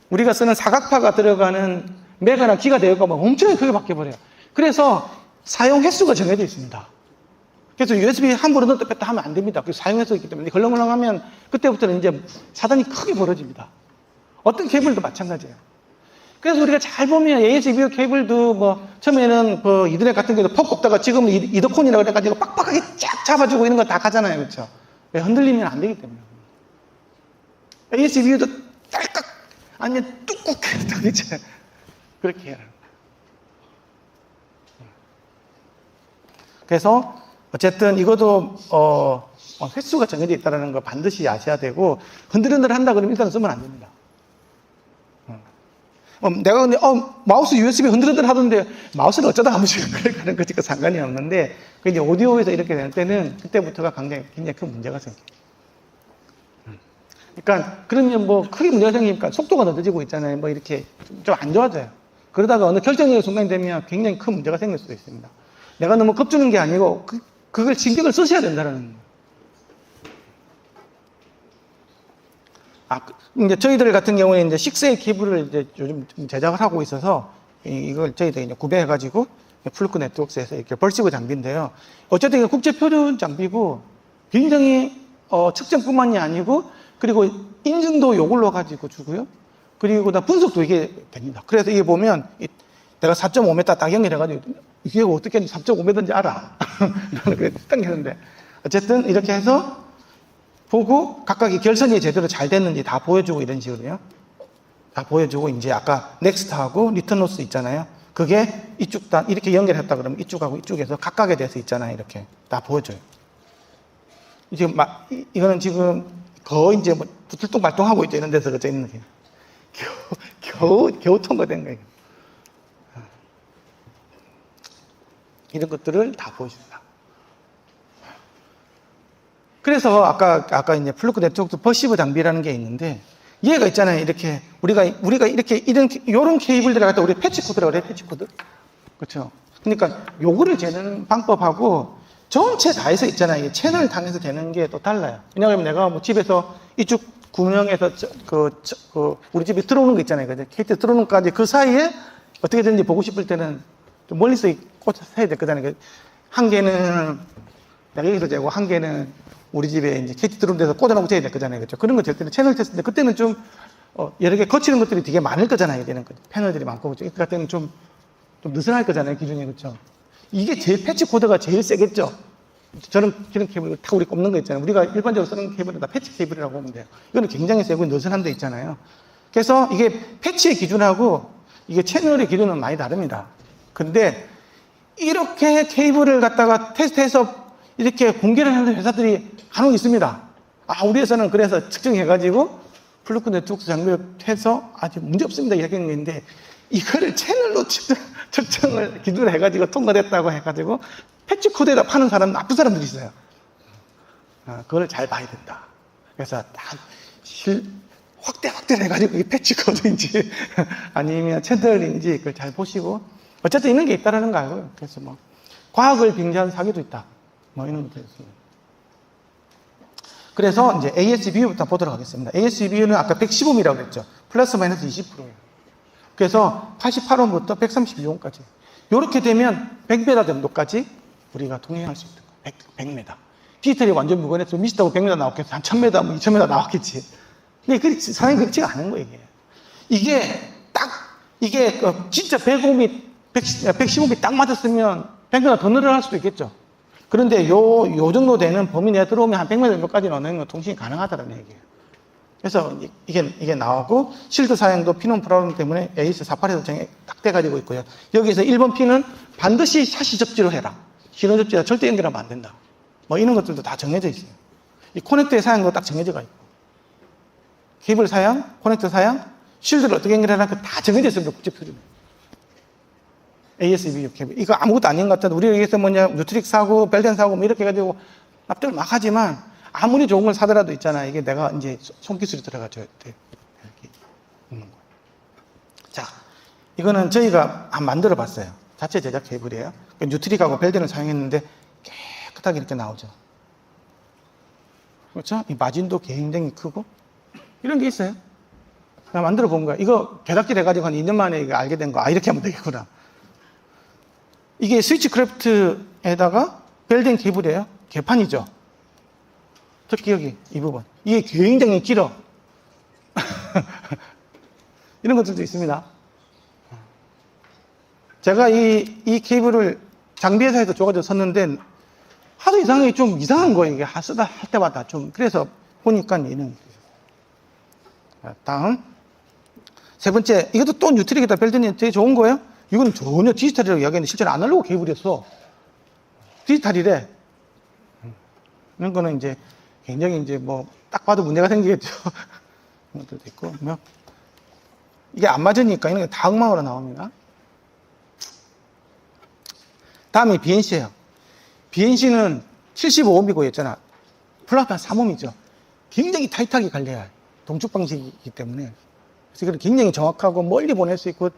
우리가 쓰는 사각파가 들어가는 메가나 기가 대역가 엄청나게 크게 바뀌어버려요. 그래서 사용 횟수가 정해져 있습니다. 그래서 USB 함부로 넣었다 뺐다 하면 안 됩니다. 그 사용 횟수가 있기 때문에 걸렁걸렁하면 그때부터는 이제 사단이 크게 벌어집니다. 어떤 케이블도 마찬가지예요. 그래서 우리가 잘 보면 ASB 케이블도 뭐 처음에는 그 이더넷 같은 경우도 퍽 꼽다가 지금은 이더콘이라고 그래가지고 빡빡하게 쫙 잡아주고 이런 거 다 가잖아요. 그렇죠? 왜 흔들리면 안 되기 때문에. ASB도 딸깍 아니면 뚝뚝 그렇죠? 그렇게 해야 해요. 그래서 어쨌든 이것도 횟수가 정해져 있다는 거 반드시 아셔야 되고 흔들흔들 한다 그러면 일단 쓰면 안 됩니다. 내가 근데 마우스 USB 흔들흔들 하던데 마우스는 어쩌다 한 번씩 그러는 거니까 상관이 없는데 이제 오디오에서 이렇게 될 때는 그때부터가 굉장히 큰 문제가 생겨요. 그러니까 그러면 뭐 크게 문제가 생기니까 속도가 늦어지고 있잖아요. 뭐 이렇게 좀 안 좋아져요. 그러다가 어느 결정적인 순간이 되면 굉장히 큰 문제가 생길 수도 있습니다. 내가 너무 겁주는 게 아니고 그걸 신경을 쓰셔야 된다는 거예요. 이제 저희들 같은 경우에 이제 6A 케이블을 이제 요즘 제작을 하고 있어서 이걸 저희들이 이제 구매해가지고 플루크 네트워크스에서 이렇게 벌시브 장비인데요. 어쨌든 이게 국제 표준 장비고 굉장히 측정뿐만이 아니고 그리고 인증도 요걸로 가지고 주고요. 그리고 분석도 이게 됩니다. 그래서 이게 보면 내가 4.5m 딱 연결해가지고 이게 어떻게 3.5m인지 알아. 나는 그래 딱 했는데 어쨌든 이렇게 해서 보고 각각의 결선이 제대로 잘 됐는지 다 보여주고 이런 식으로요. 다 보여주고 이제 아까 넥스트하고 리턴로스 있잖아요. 그게 이쪽 다 이렇게 연결했다 그러면 이쪽하고 이쪽에서 각각에 대해서 있잖아요. 이렇게 다 보여줘요. 지금 이거는 지금 거의 이제 뭐 부틀똥 발동하고 있죠. 이런 데서 그저 있는 게 겨우 통과된 거예요. 이런 것들을 다 보여줍니다. 그래서 아까 이제 플루크 네트워크 퍼시브 장비라는 게 있는데 얘가 있잖아요. 이렇게 우리가 이렇게 이런 케이블들을 갖다 우리 패치 코드라고 그래요. 패치 코드. 그렇죠? 그러니까 요거를 재는 방법하고 전체 다 해서 있잖아요. 채널 당해서 되는 게 또 달라요. 왜냐하면 내가 뭐 집에서 이쪽 구명에서 우리 집에 들어오는 거 있잖아요. KT 들어오는 것까지 그 사이에 어떻게 되는지 보고 싶을 때는 좀 멀리서 꽂아서 해야 될 거잖아요. 한 개는 내가 여기서 재고 한 개는 우리 집에 이제 KT 들어오는 데서 꽂아놓고 재야 될 거잖아요. 그렇죠? 그런 거 될 때는 채널 테스트 때 그때는 좀 여러 개 거치는 것들이 되게 많을 거잖아요. 되는 거 패널들이 많고 그렇죠? 이때 때는 좀 느슨할 거잖아요. 기준이 그렇죠? 이게 제일 패치 코드가 제일 세겠죠. 저는 기름 케이블 다 우리 꼽는 거 있잖아요. 우리가 일반적으로 쓰는 케이블은 다 패치 케이블이라고 보면 돼요. 이거는 굉장히 세고 느슨한 데 있잖아요. 그래서 이게 패치의 기준하고 이게 채널의 기준은 많이 다릅니다. 근데 이렇게 케이블을 갖다가 테스트해서 이렇게 공개를 하는 회사들이 간혹 있습니다. 우리 회사는 그래서 측정해가지고 플루크 네트워크 장비해서 아주 문제 없습니다. 이렇게 했는데 이거를 채널로 측정을 기준을 해가지고 통과됐다고 해가지고 패치 코드에다 파는 사람 나쁜 사람들이 있어요. 그걸 잘 봐야 된다. 그래서 딱 확대를 해가지고 이게 패치 코드인지 아니면 채널인지 그걸 잘 보시고 어쨌든 이런 게 있다라는 거 알고요. 그래서 뭐 과학을 빙자한 사기도 있다. 뭐 이런 것도 있습니다. 그래서 이제 ASBU부터 보도록 하겠습니다. ASBU는 아까 115mm라고 그랬죠. 플러스 마이너스 20%예요. 그래서 88옴부터 132옴까지. 이렇게 되면 100m 정도까지 우리가 통행할 수 있는 거예요. 100m. 디지털이 완전 무관해서 미스터고 100m 나왔겠지. 한 1000m, 뭐 2000m 나왔겠지. 근데 사람이 그렇지가 않은 거예요, 이게 진짜 105mm, 115mm 딱 맞았으면 100m 더 늘어날 수도 있겠죠. 그런데 요 정도 되는 범위 내에 들어오면 한 100m 정도까지 넣는 통신이 가능하다는 얘기예요. 그래서 이게 나오고, 실드 사양도 피논 프로그램 때문에 AS 48에서 정해 딱 돼가지고 있고요. 여기서 1번 피는 반드시 샤시 접지로 해라. 신호 접지가 절대 연결하면 안 된다. 뭐 이런 것들도 다 정해져 있어요. 이 커넥터의 사양도 딱 정해져가 있고. 케이블 사양, 커넥터 사양, 실드를 어떻게 연결하나 다 정해져 있습니다. 국제표준. ASB 케이블. 이거 아무것도 아닌 것 같아도 우리가 여기서 뭐냐, 뉴트릭 사고, 벨덴 사고, 뭐 이렇게 해가지고 납득을 막 하지만 아무리 좋은 걸 사더라도 있잖아. 이게 내가 이제 손기술이 들어가줘야 돼. 이렇게 있는 거예요. 자, 이거는 저희가 한번 만들어 봤어요. 자체 제작 케이블이에요. 뉴트릭하고 벨덴을 사용했는데 깨끗하게 이렇게 나오죠. 그렇죠? 이 마진도 굉장히 크고 이런 게 있어요. 그냥 만들어 본 거야. 이거 개닥질 해가지고 한 2년 만에 이거 알게 된 거. 이렇게 하면 되겠구나. 이게 스위치크래프트에다가 벨덴 케이블이에요. 개판이죠. 특히 여기 이 부분. 이게 굉장히 길어. 이런 것들도 있습니다. 제가 이 케이블을 장비회사에서 줘가지고 샀는데 하도 이상하게 좀 이상한 거예요. 이게 쓰다 할 때마다 좀. 그래서 보니까 이런. 다음. 세 번째. 이것도 또 뉴트릭이다. 벨덴이 되게 좋은 거예요. 이건 전혀 디지털이라고 이야기했는데 실제로 아날로그 케이블이었어. 디지털이래. 이런 거는 이제 굉장히 이제 뭐 딱 봐도 문제가 생기겠죠. 이런 것들도 있고. 이게 안 맞으니까 이런 게 다 엉망으로 나옵니다. 다음이 BNC예요. BNC는 75옴이고 했잖아. 플러스 한 3옴이죠. 굉장히 타이트하게 갈려야 할 동축 방식이기 때문에. 그래서 이걸 굉장히 정확하고 멀리 보낼 수 있고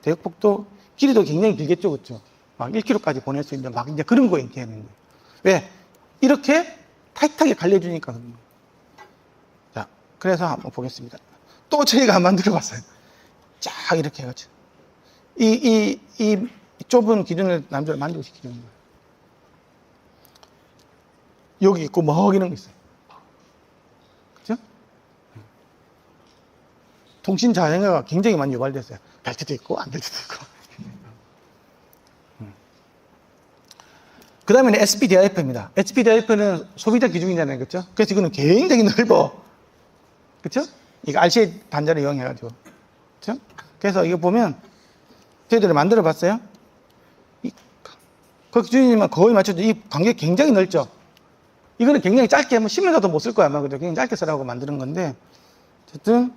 대역폭도 길이도 굉장히 길겠죠. 그렇죠? 막 1km까지 보낼 수 있는 막 이제 그런 거 얘기하는 거예요. 왜? 이렇게 타이트하게 갈려주니까 그런 거예요. 자, 그래서 한번 보겠습니다. 또 저희가 만들어 봤어요. 쫙 이렇게 해가지고. 이 좁은 기준을 남자를 만족시키는 거예요. 여기 있고 먹이는 거 있어요. 그죠? 통신 자행어가 굉장히 많이 유발됐어요. 될 때도 있고 안 될 때도 있고. 그 다음에는 SPDIF입니다. SPDIF는 소비자 기준이잖아요. 그렇죠? 그래서 이거는 굉장히 넓어. 그렇죠? 이거 RCA 단자를 이용해가지고. 그렇죠? 그래서 이거 보면 저희들이 만들어 봤어요. 그 기준이면 거의 맞춰져. 이 간격이 굉장히 넓죠? 이거는 굉장히 짧게, 뭐 10m도 못 쓸 거야, 아마. 그죠? 굉장히 짧게 쓰라고 만드는 건데. 어쨌든,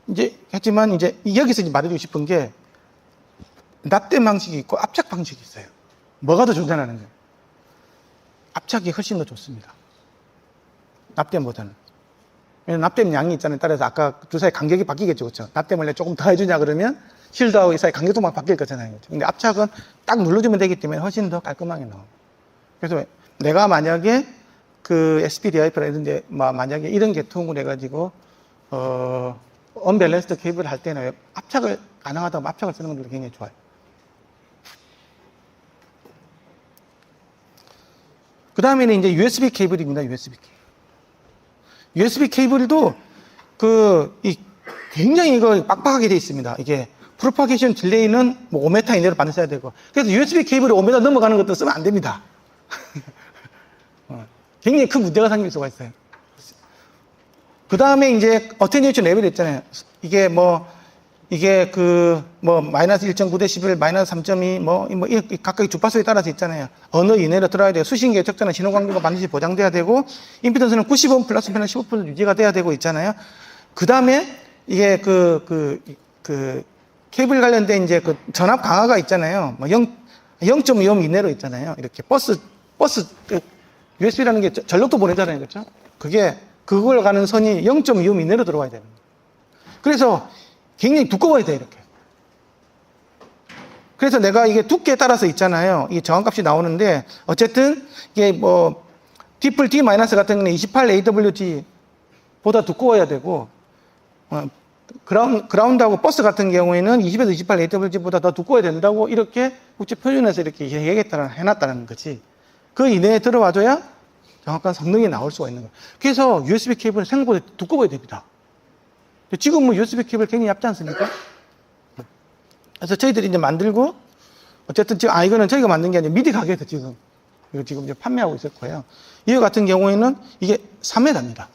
이제, 했지만, 이제, 여기서 이제 말해주고 싶은 게, 납땜 방식이 있고 압착 방식이 있어요. 뭐가 더 좋냐는 거예요. 압착이 훨씬 더 좋습니다. 납땜보다는. 왜냐면 납땜 양이 있잖아요. 따라서 아까 두 사이 간격이 바뀌겠죠. 그렇죠? 납땜을 조금 더 해주냐 그러면 실드하고 이 사이 간격도 막 바뀔 거잖아요. 그렇죠? 근데 압착은 딱 눌러주면 되기 때문에 훨씬 더 깔끔하게 나와요. 그래서 내가 만약에 그 SPDIP라 이런데 만약에 이런 계통을 해가지고 언밸런스드 케이블을 할 때는 압착을 가능하다면 압착을 쓰는 것도 굉장히 좋아요. 그 다음에는 이제 USB 케이블입니다. USB 케이블도 굉장히 이거 빡빡하게 되어 있습니다. 이게 프로파게이션 딜레이는 뭐 5m 이내로 반드시 해야 되고. 그래서 USB 케이블이 5m 넘어가는 것도 쓰면 안 됩니다. 굉장히 큰 문제가 생길 수가 있어요. 그 다음에 이제 어테뉴에이션 레벨이 있잖아요. 이게 마이너스 1.9 데시벨, 마이너스 3.2, 각각의 주파수에 따라서 있잖아요. 어느 이내로 들어야 돼요. 수신기의 적절한 신호 간격가 반드시 보장돼야 되고, 임피던스는 90옴 플러스 마이너스 15% 유지가 돼야 되고 있잖아요. 그 다음에 이게 케이블 관련된 이제 전압 강화가 있잖아요. 0.2옴 이내로 있잖아요. 이렇게 USB라는 게 전력도 보내잖아요. 그렇죠? 그걸 가는 선이 0.2옴 이내로 들어와야 되는 거예요. 그래서 굉장히 두꺼워야 돼요, 이렇게. 그래서 내가 이게 두께에 따라서 있잖아요. 이 정확값이 나오는데, 어쨌든, 이게 디플 D- 같은 경우는 28 AWG 보다 두꺼워야 되고, 그라운드하고 버스 같은 경우에는 20에서 28 AWG보다 더 두꺼워야 된다고 이렇게 국제 표준에서 이렇게 해놨다는 거지. 그 이내에 들어와줘야 정확한 성능이 나올 수가 있는 거예요. 그래서 USB 케이블은 생각보다 두꺼워야 됩니다. 지금 USB 케이블 굉장히 얇지 않습니까? 그래서 저희들이 이제 만들고, 어쨌든 지금, 이거는 저희가 만든 게 아니라 미디 가게에서 이거 지금 이제 판매하고 있을 거예요. 이거 같은 경우에는 이게 3m입니다.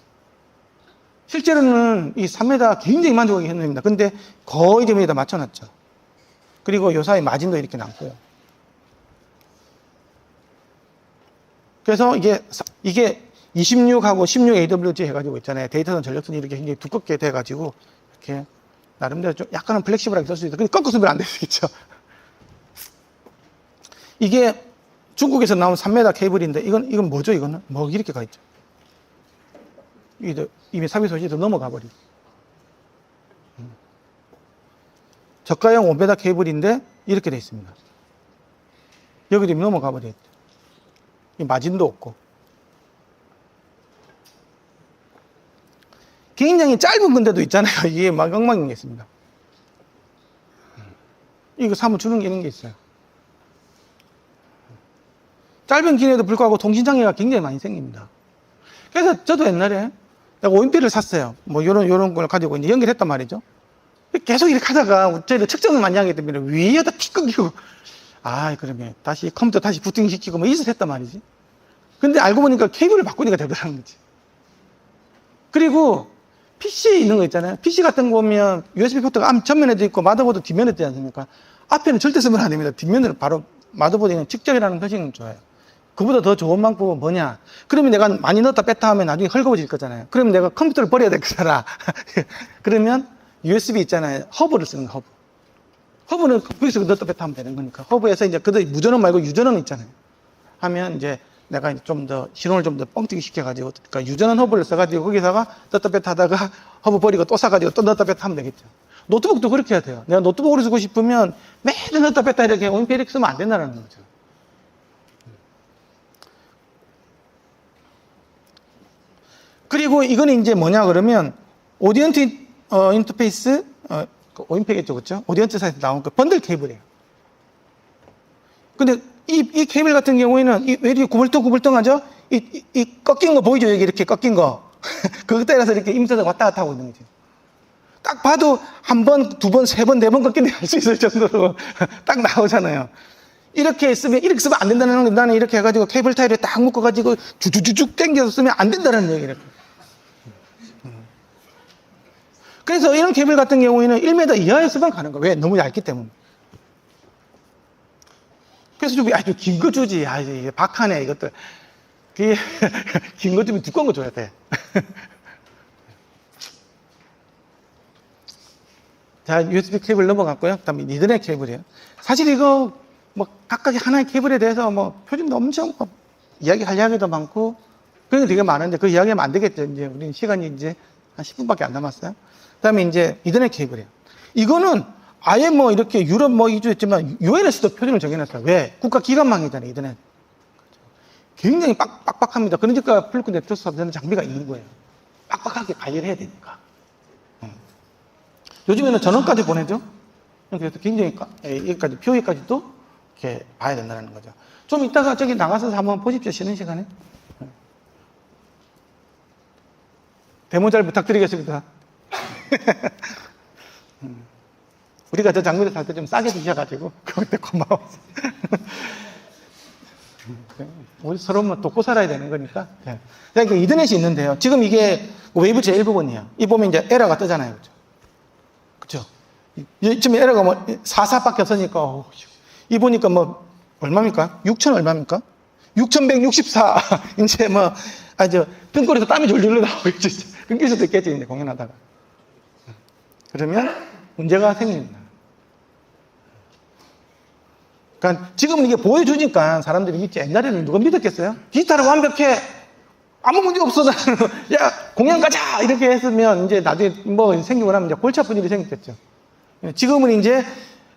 실제로는 이 3m 굉장히 만족하기 힘듭니다. 근데 거의 대부분에다 맞춰놨죠. 그리고 요 사이 마진도 이렇게 남고요. 그래서 이게 26하고 16 AWG 해가지고 있잖아요. 데이터선 전력선이 이렇게 굉장히 두껍게 돼가지고, 이렇게, 나름대로 좀 약간은 플렉시블하게 쓸 수 있어요. 근데 꺾어 쓰면 안 되겠죠. 이게 중국에서 나온 3m 케이블인데, 이건 뭐죠, 이거는? 이렇게 가 있죠. 이미 삽입 소지도 넘어가 버리고. 저가형 5m 케이블인데, 이렇게 돼 있습니다. 여기도 이미 넘어가 버렸죠. 마진도 없고. 굉장히 짧은 건데도 있잖아요. 이게 막 엉망이겠습니다. 이거 사면 주는 게 이런 게 있어요. 짧은 기내에도 불구하고 통신장애가 굉장히 많이 생깁니다. 그래서 저도 옛날에 내가 OMP를 샀어요. 요런 걸 가지고 이제 연결했단 말이죠. 계속 이렇게 하다가 저희들 측정을 많이 하기 때문에 위에다 피 끊기고, 그러면 다시 컴퓨터 다시 부팅시키고 이짓을 했단 말이지. 근데 알고 보니까 케이블을 바꾸니까 되더라는 거지. 그리고 PC에 있는 거 있잖아요. PC 같은 거 보면 USB 포트가 앞 전면에도 있고 마더보드 뒷면에 있지 않습니까? 앞에는 절대 쓰면 안 됩니다. 뒷면으로 바로 마더보드에는 직접이라는 표시는 좋아요. 그보다 더 좋은 방법은 뭐냐? 그러면 내가 많이 넣었다 뺐다 하면 나중에 헐거워질 거잖아요. 그러면 내가 컴퓨터를 버려야 될 거잖아. 그러면 USB 있잖아요. 허브를 쓰는 거, 허브는 거기서 넣었다 뺐다 하면 되는 거니까. 허브에서 이제 무전원 말고 유전원 있잖아요. 하면 이제 내가 좀 더 신호를 좀 더 뻥튀기 시켜가지고, 그러니까 유전원 허브를 써가지고 거기다가 넣었다 뺐다 하다가 허브 버리고 또 사가지고 또 넣었다 뺐다 하면 되겠죠. 노트북도 그렇게 해야 돼요. 내가 노트북으로 쓰고 싶으면 매일 넣었다 뺐다 이렇게 OMP 이렇게 쓰면 안 된다는 거죠. 그리고 이거는 이제 뭐냐 그러면 오디언트 인터페이스 OMP겠죠, 그렇죠? 오디언트 사이트에 나온 그 번들 케이블이에요. 근데 이 케이블 같은 경우에는 왜 이렇게 구불덩구불덩하죠? 이 꺾인 거 보이죠? 여기 이렇게 꺾인 거. 그거 따라서 이렇게 임선을 왔다 갔다 하고 있는 거죠. 딱 봐도 한 번, 두 번, 세 번, 네 번 꺾인 데 할 수 있을 정도로 딱 나오잖아요. 이렇게 쓰면 안 된다는 건 나는 이렇게 해가지고 케이블 타이를 딱 묶어가지고 주주주쭉 당겨서 쓰면 안 된다는 얘기를. 그래서 이런 케이블 같은 경우에는 1m 이하에 쓰면 가는 거예요. 왜? 너무 얇기 때문에. 그래서 좀 긴 거 주지. 이게 박하네, 이것들. 긴 거 주면 두꺼운 거 줘야 돼. 자, USB 케이블 넘어갔고요. 그 다음에 이더넷 케이블이에요. 사실 이거, 각각의 하나의 케이블에 대해서 표준도 엄청 이야기할 이야기도 많고, 그런 게 되게 많은데, 그 이야기하면 안 되겠죠. 이제, 우리는 시간이 이제 한 10분밖에 안 남았어요. 그 다음에 이제 이더넷 케이블이에요. 이거는 아예 이렇게 유럽 이주 했지만, UN에서도 표준을 정해놨어요. 왜? 국가 기관망이잖아요, 이더넷. 굉장히 빡빡합니다. 그러니까 플루크 네트워크 사업자는 장비가 있는 거예요. 빡빡하게 관리를 해야 되니까. 요즘에는 전원까지 보내죠. 그래서 굉장히 여기까지 표기까지도 이렇게 봐야 된다는 거죠. 좀 이따가 저기 나가서 한번 보십시오. 쉬는 시간에. 데모 잘 부탁드리겠습니다. 우리가 저 장비를 살 때 좀 싸게 주셔가지고 그때 고마워서. 우리 서로 뭐 돕고 살아야 되는 거니까. 그러니까 이더넷이 있는데요. 지금 이게 웨이브 제 1부분이에요. 이 보면 이제 에러가 뜨잖아요. 그죠? 그죠? 지금 에러가 뭐 44밖에 없으니까, 이 보니까 뭐, 얼마입니까? 6천 얼마입니까? 6,164. 이제 뭐, 등골에서 땀이 졸졸 나오고 있죠. 끊길 수도 있겠지, 이제 공연하다가. 그러면 문제가 생깁니다. 그러니까 지금은 이게 보여주니까 사람들이 믿지. 옛날에는 누가 믿었겠어요? 디지털은 완벽해. 아무 문제 없어. 야, 공연 가자! 이렇게 했으면 이제 나중에 뭐 생기고 나면 이제 골치 아픈 일이 생겼겠죠. 지금은 이제,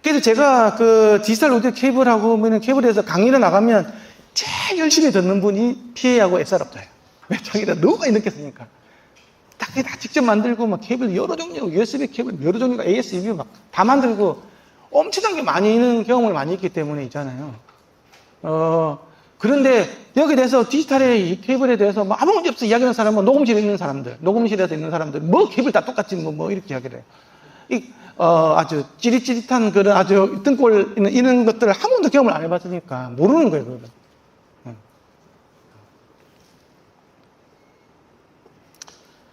그래서 제가 그 디지털 오디오 케이블하고 케이블에서 강의를 나가면 제일 열심히 듣는 분이 PA하고 SR업자예요. 왜? 자기가 너무 많이 느꼈으니까. 다 직접 만들고, 막 케이블 여러 종류, USB 케이블 여러 종류가 ASUV 막 다 만들고, 엄청나게 많이 있는 경험을 많이 했기 때문에 있잖아요. 그런데 여기에 대해서 디지털의 이 케이블에 대해서 뭐 아무 문제 없어 이야기하는 사람은 녹음실에 있는 사람들, 녹음실에서 있는 사람들, 뭐 케이블 다 똑같지 뭐 이렇게 이야기를 해요. 아주 찌릿찌릿한 그런 아주 등골 있는 이런 것들을 한 번도 경험을 안 해봤으니까 모르는 거예요, 그거를.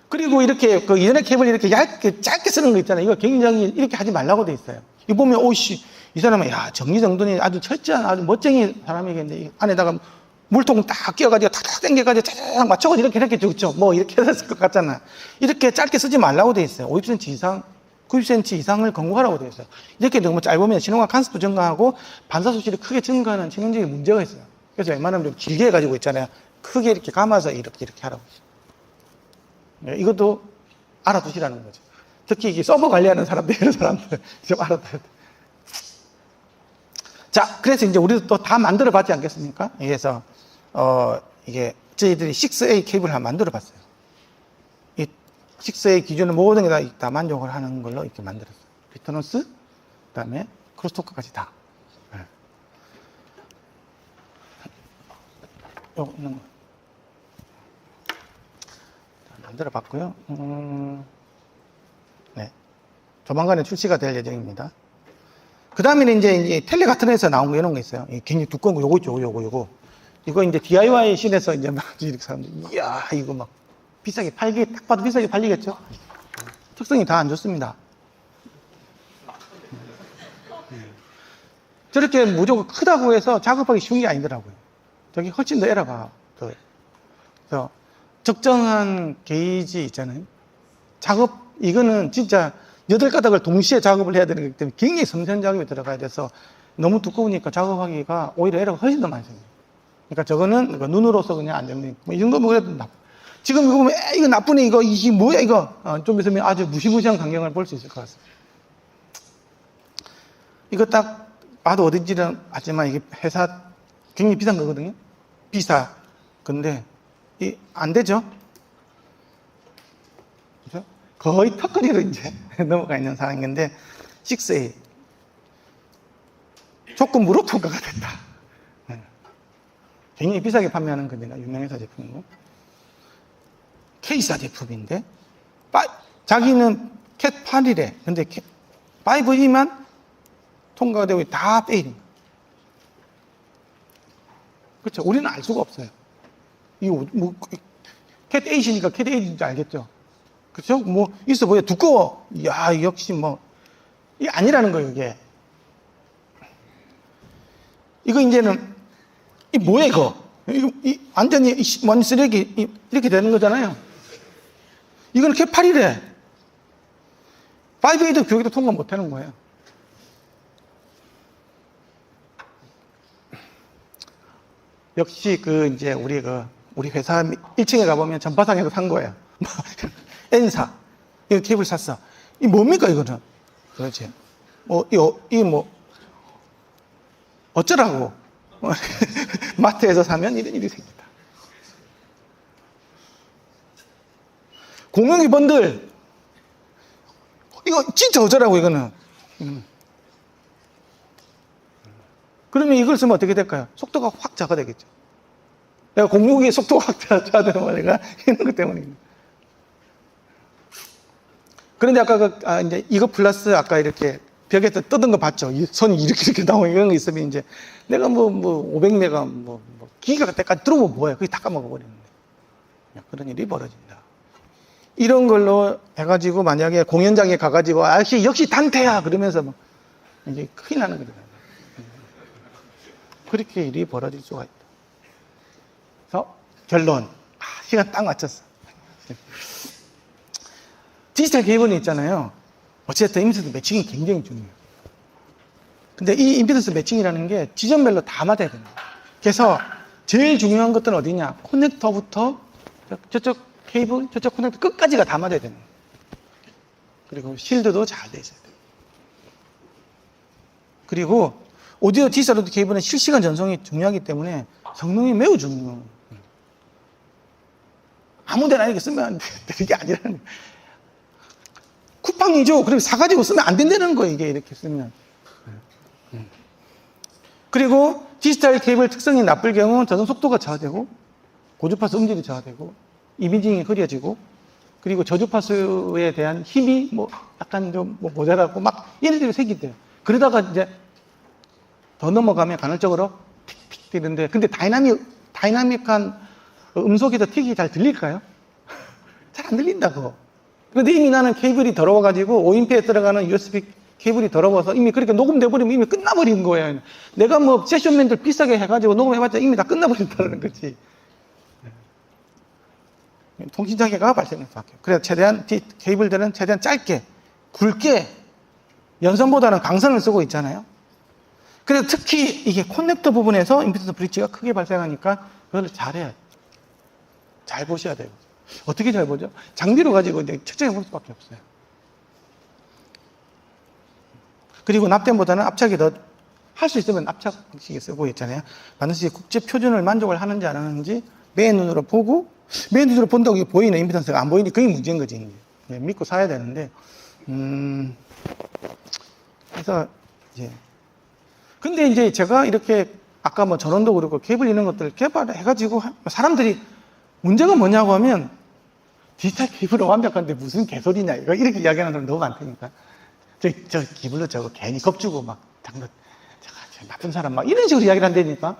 그리고 이렇게 그 이더넷 케이블 이렇게 얇게 짧게 쓰는 거 있잖아요. 이거 굉장히 이렇게 하지 말라고 돼 있어요. 이 보면 오씨 이 사람은 야 정리정돈이 아주 철저한 아주 멋쟁이 사람이겠네. 이 안에다가 물통 딱 끼워가지고 탁탁 당겨가지고 짜자작 맞춰가지고 이렇게 죽죠. 뭐 이렇게 했을 것 같잖아. 이렇게 짧게 쓰지 말라고 돼 있어요. 50cm 이상, 90cm 이상을 권고하라고 돼 있어요. 이렇게 너무 짧으면 신호가 칸수도 증가하고 반사수실이 크게 증가하는 치명적인 문제가 있어요. 그래서 웬만하면 좀 길게 해가지고 있잖아요. 크게 이렇게 감아서 이렇게 하라고. 네, 이것도 알아두시라는 거죠. 특히 이게 서버 관리하는 사람들, 이런 사람들 좀 알아둬야 돼. 자, 그래서 이제 우리도 또 다 만들어 봤지 않겠습니까? 그래서, 이게 저희들이 6A 케이블을 한번 만들어 봤어요. 이 6A 기준을 모든 게 다 만족을 하는 걸로 이렇게 만들었어요. 리터너스, 그 다음에 크로스토크까지 다. 네. 요거 있는 거. 만들어 봤고요. 네. 조만간에 출시가 될 예정입니다. 그 다음에는 이제 텔레 같은 데서 나온 거 이런 거 있어요. 굉장히 두꺼운 거, 요거 있죠, 요거. 이거 이제 DIY 씬에서 이제 막 이렇게 사람들, 이야, 이거 막 비싸게 딱 봐도 비싸게 팔리겠죠? 특성이 다 안 좋습니다. 저렇게 무조건 크다고 해서 작업하기 쉬운 게 아니더라고요. 저기 훨씬 더 에러가 더. 그래서 적정한 게이지 있잖아요. 이거는 진짜 8가닥을 동시에 작업을 해야 되는 거기 때문에 굉장히 섬세한 작업이 들어가야 돼서 너무 두꺼우니까 작업하기가 오히려 에러가 훨씬 더 많이 생겨요. 그러니까 저거는 눈으로서 그냥 안 되는 거. 이 정도면 그래도 나빠. 지금 이거 보면, 이거 나쁘네, 이게 뭐야, 이거. 좀 있으면 아주 무시무시한 광경을 볼 수 있을 것 같습니다. 이거 딱 봐도 어딘지는 알지만 이게 회사 굉장히 비싼 거거든요. 비싸. 근데, 안 되죠? 그죠? 거의 턱걸이로 이제 넘어가 있는 상황인데, 6A. 조금 무료 통과가 됐다. 굉장히 비싸게 판매하는 겁니다. 유명회사 제품이고. K사 제품인데, 자기는 캣 8이래. 근데 5E만 통과가 되고 다 페일입니다. 그렇죠. 우리는 알 수가 없어요. 이거 뭐, 캣 8이니까 캣 8인지 알겠죠. 그렇죠? 뭐, 있어 보여. 두꺼워. 야, 역시 뭐, 이게 아니라는 거예요, 이게. 이거 이제는, 뭐야, 이거? 완전히, 먼 쓰레기, 이렇게 되는 거잖아요. 이건 캣 8이래. 5A도 교육도 통과 못 하는 거예요. 역시 이제 우리 회사 1층에 가보면 전파상에서 산 거예요. N사. 이거 케이블 샀어. 이 뭡니까, 이거는? 그렇지. 어쩌라고. 마트에서 사면 이런 일이 생긴다. 공용기 번들. 이거 진짜 어쩌라고, 이거는. 그러면 이걸 쓰면 어떻게 될까요? 속도가 확 작아되겠죠. 내가 공용기의 속도가 확 작아되는 거니까 이런 것 때문입니다. 그런데 아까 이제 이거 플러스 아까 이렇게 벽에서 뜯은 거 봤죠? 선이 이렇게 나오고 이런 거 있으면 이제 내가 500메가 기가 때까지 들어오면 뭐야? 그게 다 까먹어버리는데. 그런 일이 벌어진다. 이런 걸로 해가지고 만약에 공연장에 가가지고 역시 단테야! 그러면서 막 이제 큰일 나는 거죠. 그렇게 일이 벌어질 수가 있다. 그래서 결론. 시간 딱 맞췄어. 디지털 케이블이 있잖아요. 어쨌든 임피던스 매칭이 굉장히 중요해요. 근데 이 임피던스 매칭이라는 게 지점별로 다 맞아야 됩니다. 그래서 제일 중요한 것들은 어디냐? 커넥터부터 저쪽 케이블, 저쪽 커넥터 끝까지가 다 맞아야 됩니다. 그리고 실드도 잘 돼 있어야 돼요. 그리고 오디오 디지털 오디오 케이블은 실시간 전송이 중요하기 때문에 성능이 매우 중요해요. 아무 데나 이렇게 쓰면 되는 게 아니라는 거예요. 쿠팡이죠. 그럼 사가지고 쓰면 안 된다는 거예요, 이게 이렇게 쓰면. 그리고 디지털 케이블 특성이 나쁠 경우 전송 속도가 저하되고, 고주파수 음질이 저하되고, 이미징이 흐려지고, 그리고 저주파수에 대한 힘이 약간 좀 모자라고 막 얘네들이 생긴대요. 그러다가 이제 더 넘어가면 간헐적으로 틱틱 뛰는데, 근데 다이나믹한 음속에서 틱이 잘 들릴까요? 잘 안 들린다고. 그런데 이미 나는 케이블이 더러워가지고 5인페에 들어가는 USB 케이블이 더러워서 이미 그렇게 녹음돼버리면 이미 끝나버린 거예요. 내가 세션맨들 비싸게 해가지고 녹음해봤자 이미 다 끝나버린다는 거지. 통신장애가 발생할 수밖에 없어요. 그래서 최대한 케이블들은 최대한 짧게, 굵게, 연선보다는 강선을 쓰고 있잖아요. 그래서 특히 이게 커넥터 부분에서 임피던스 브릿지가 크게 발생하니까 그걸 잘해야 돼요. 잘 보셔야 돼요. 어떻게 잘 보죠? 장비로 가지고 이제 측정해 볼 수밖에 없어요. 그리고 납땜보다는 압착이 더, 할 수 있으면 압착 방식이 쓰고 있잖아요. 반드시 국제 표준을 만족을 하는지 안 하는지 맨눈으로 보고, 맨눈으로 본다고 이게 보이는 임피던스가 안 보이니 그게 문제인 거지. 이제. 믿고 사야 되는데, 그래서 이제. 근데 이제 제가 이렇게 아까 전원도 그렇고 케이블 이런 것들 개발해가지고 사람들이 문제가 뭐냐고 하면 디지털 케이블은 완벽한데 무슨 개소리냐 이렇게 이야기하는 사람 너무 많다니까. 저 케이블로 저거 괜히 겁주고 막 장난 나쁜 사람 막 이런 식으로 이야기를 한다니까.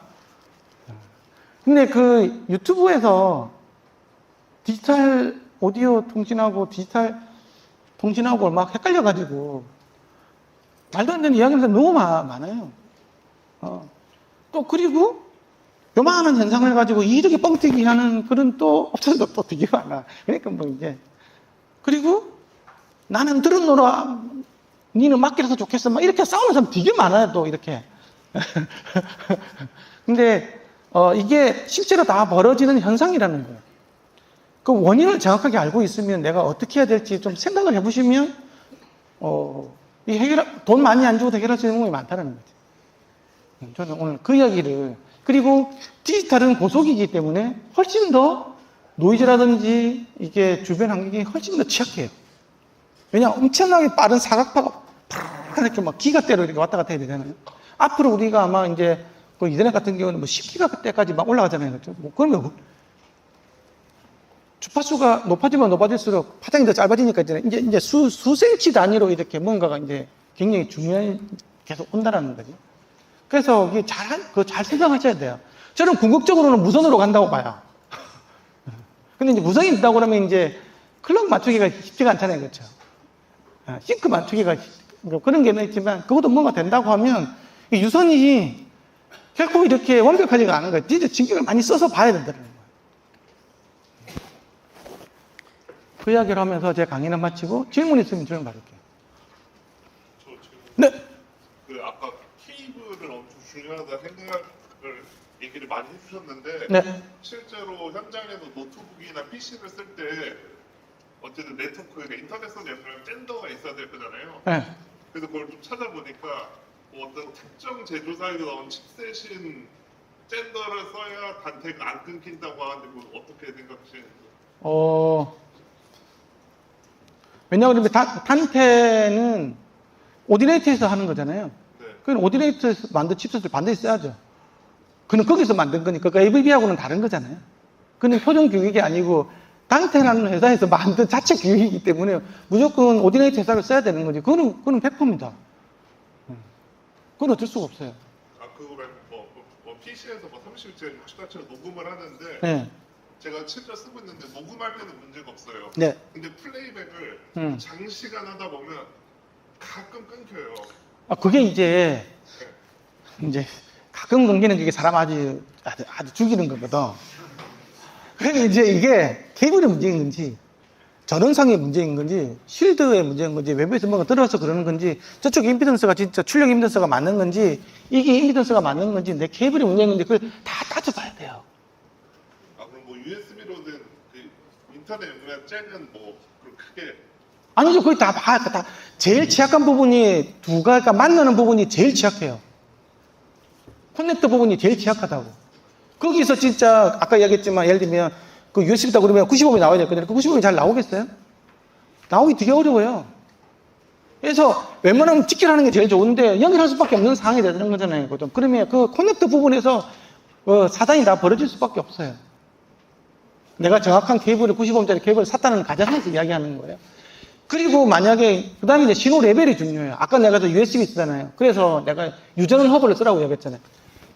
근데 그 유튜브에서 디지털 오디오 통신하고 디지털 통신하고 막 헷갈려가지고 말도 안 되는 이야기하는 사람 너무 많아요. 또 그리고 요만한 현상을 가지고 이렇게 뻥튀기 하는 그런 또 업체들도 또 되게 많아. 그러니까 이제. 그리고 나는 들었노라. 니는 맡기라서 좋겠어. 막 이렇게 싸우는 사람 되게 많아요, 또 이렇게. 근데, 이게 실제로 다 벌어지는 현상이라는 거예요. 그 원인을 정확하게 알고 있으면 내가 어떻게 해야 될지 좀 생각을 해보시면, 돈 많이 안 주고 해결할 수 있는 부분이 많다는 거죠. 저는 오늘 그 이야기를, 그리고 디지털은 고속이기 때문에 훨씬 더 노이즈라든지 이게 주변 환경이 훨씬 더 취약해요. 왜냐, 엄청나게 빠른 사각파가 이렇게 막 기가대로 이렇게 왔다 갔다 해야 되잖아요. 앞으로 우리가 아마 이제 그 이더넷 같은 경우는 10기가대까지 막 올라가잖아요. 그렇죠? 그러면 주파수가 높아질수록 파장이 더 짧아지니까 이제 수센치 단위로 이렇게 뭔가가 이제 굉장히 중요한 계속 온다라는 거죠. 그래서 이게 잘 생각하셔야 돼요. 저는 궁극적으로는 무선으로 간다고 봐요. 근데 이제 무선이 있다고 그러면 이제 클럭 맞추기가 쉽지가 않잖아요. 그렇죠? 싱크 맞추기가 그런 게 있지만 그것도 뭔가 된다고 하면 유선이 결코 이렇게 완벽하지가 않은 거예요. 진짜 신경을 많이 써서 봐야 된다는 거예요. 그 이야기를 하면서 제 강의는 마치고 질문 있으면 질문 받을게요. 저 지금 네. 그 아까 케이블은 엄청 중요하다 생각을 얘기를 많이 해주셨는데 네. 실제로 현장에서 노트북이나 PC를 쓸 때 어쨌든 네트워크, 그러니까 인터넷선 연결하면 젠더가 있어야 될 거잖아요. 네. 그래서 그걸 좀 찾아보니까 어떤 특정 제조사에서 나온 칩셋인 젠더를 써야 단테가 안 끊긴다고 하는데 뭐 어떻게 생각하시는지. 왜냐하면 단테는 오디네이트에서 하는 거잖아요. 네. 그건 오디네이트에서 만든 칩셋을 반드시 써야죠. 그는 거기서 만든 거니까 그 AVB하고는 다른 거잖아요. 그는 표준 규격이 아니고 단테라는 회사에서 만든 자체 규격이기 때문에 무조건 오디네이트 회사를 써야 되는 거지. 그거는 100%입니다. 그건 어쩔 수가 없어요. 그거 말고 뭐 PC에서 뭐 30째, 60가치로 녹음을 하는데 네. 제가 실제 쓰고 있는데 녹음할 때는 문제가 없어요. 네. 근데 플레이백을 장시간 하다 보면 가끔 끊겨요. 그게 이제 가끔 끊기는 게 사람 아주 죽이는 거거든. 그러니까 이제 이게 케이블의 문제인 건지, 전원상의 문제인 건지, 쉴드의 문제인 건지, 외부에서 뭔가 들어서 그러는 건지, 저쪽 임피던스가 진짜 출력 임피던스가 맞는 건지, 이게 임피던스가 맞는 건지, 내 케이블의 문제인 건지, 그걸 다 따져봐야 돼요. 그럼 뭐 USB로 된 그 인터넷 연결한 잭은 뭐 크게 아니죠. 거의 다 제일 취약한 부분이 두 가지가 만나는 부분이 제일 취약해요. 커넥터 부분이 제일 취약하다고. 거기서 진짜 아까 이야기했지만 예를 들면 그 USB다 그러면 95이 나와야 될 건데 그 95이 잘 나오겠어요? 나오기 되게 어려워요. 그래서 웬만하면 직결하는 게 제일 좋은데 연결할 수밖에 없는 상황이 되는 거잖아요. 그러면 그 커넥터 부분에서 사단이 다 벌어질 수밖에 없어요. 내가 정확한 케이블을 95짜리 케이블을 샀다는 가정에서 이야기하는 거예요. 그리고 만약에 그 다음에 이제 신호 레벨이 중요해요. 아까 내가 저 USB 쓰잖아요. 그래서 내가 유전원 허브를 쓰라고 얘기했잖아요.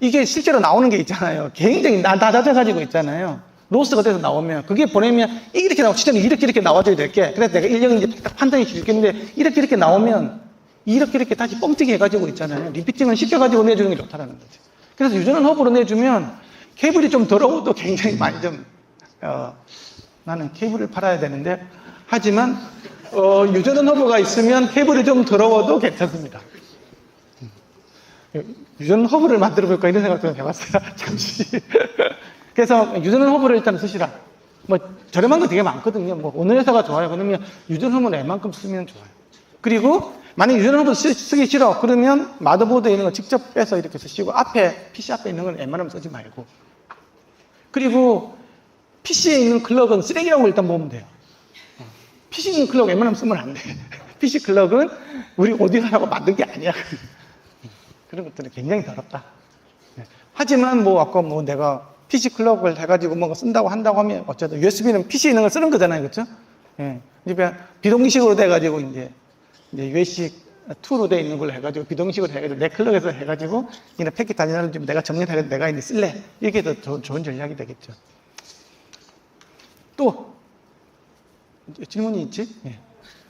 이게 실제로 나오는 게 있잖아요. 굉장히 낮아져가지고 있잖아요. 로스가 돼서 나오면 그게 보내면 이렇게 나오고 시점이 이렇게 나와줘야 될게. 그래서 내가 인력인지 딱 판단이 쉽겠는데 이렇게 나오면 이렇게 다시 뻥튀기 해가지고 있잖아요. 리피팅을 시켜가지고 내주는 게 좋다라는 거죠. 그래서 유전원 허브로 내주면 케이블이 좀 더러워도 굉장히 많이 나는 케이블을 팔아야 되는데 하지만 유전원 허브가 있으면 케이블이 좀 더러워도 괜찮습니다. 유전원 허브를 만들어 볼까 이런 생각 좀 해봤어요. 잠시. 그래서 유전원 허브를 일단 쓰시라. 뭐 저렴한 거 되게 많거든요. 뭐 어느 회사가 좋아요. 그러면 유전원 허브는 웬만큼 쓰면 좋아요. 그리고 만약 유전원 허브 쓰기 싫어. 그러면 마더보드에 있는 거 직접 빼서 이렇게 쓰시고 PC 앞에 있는 건 웬만하면 쓰지 말고. 그리고 PC에 있는 클럭은 쓰레기라고 일단 보면 돼요. PC 있는 클럭 웬만하면 쓰면 안 돼. PC 클럭은 우리 오디오라고 만든 게 아니야. 그런 것들은 굉장히 더럽다. 하지만 아까 내가 PC 클럭을 해가지고 뭔가 쓴다고 한다고 하면 어쨌든 USB는 PC에 있는 걸 쓰는 거잖아요. 그렇죠? 그러니까 비동식으로 돼가지고 이제 USB2로 돼 있는 걸로 해가지고 비동식으로 해가지고 내 클럭에서 해가지고 이런 패킷 단위를 좀 내가 정리해서 내가 이제 쓸래. 이게 더 좋은 전략이 되겠죠. 또 질문이 있지?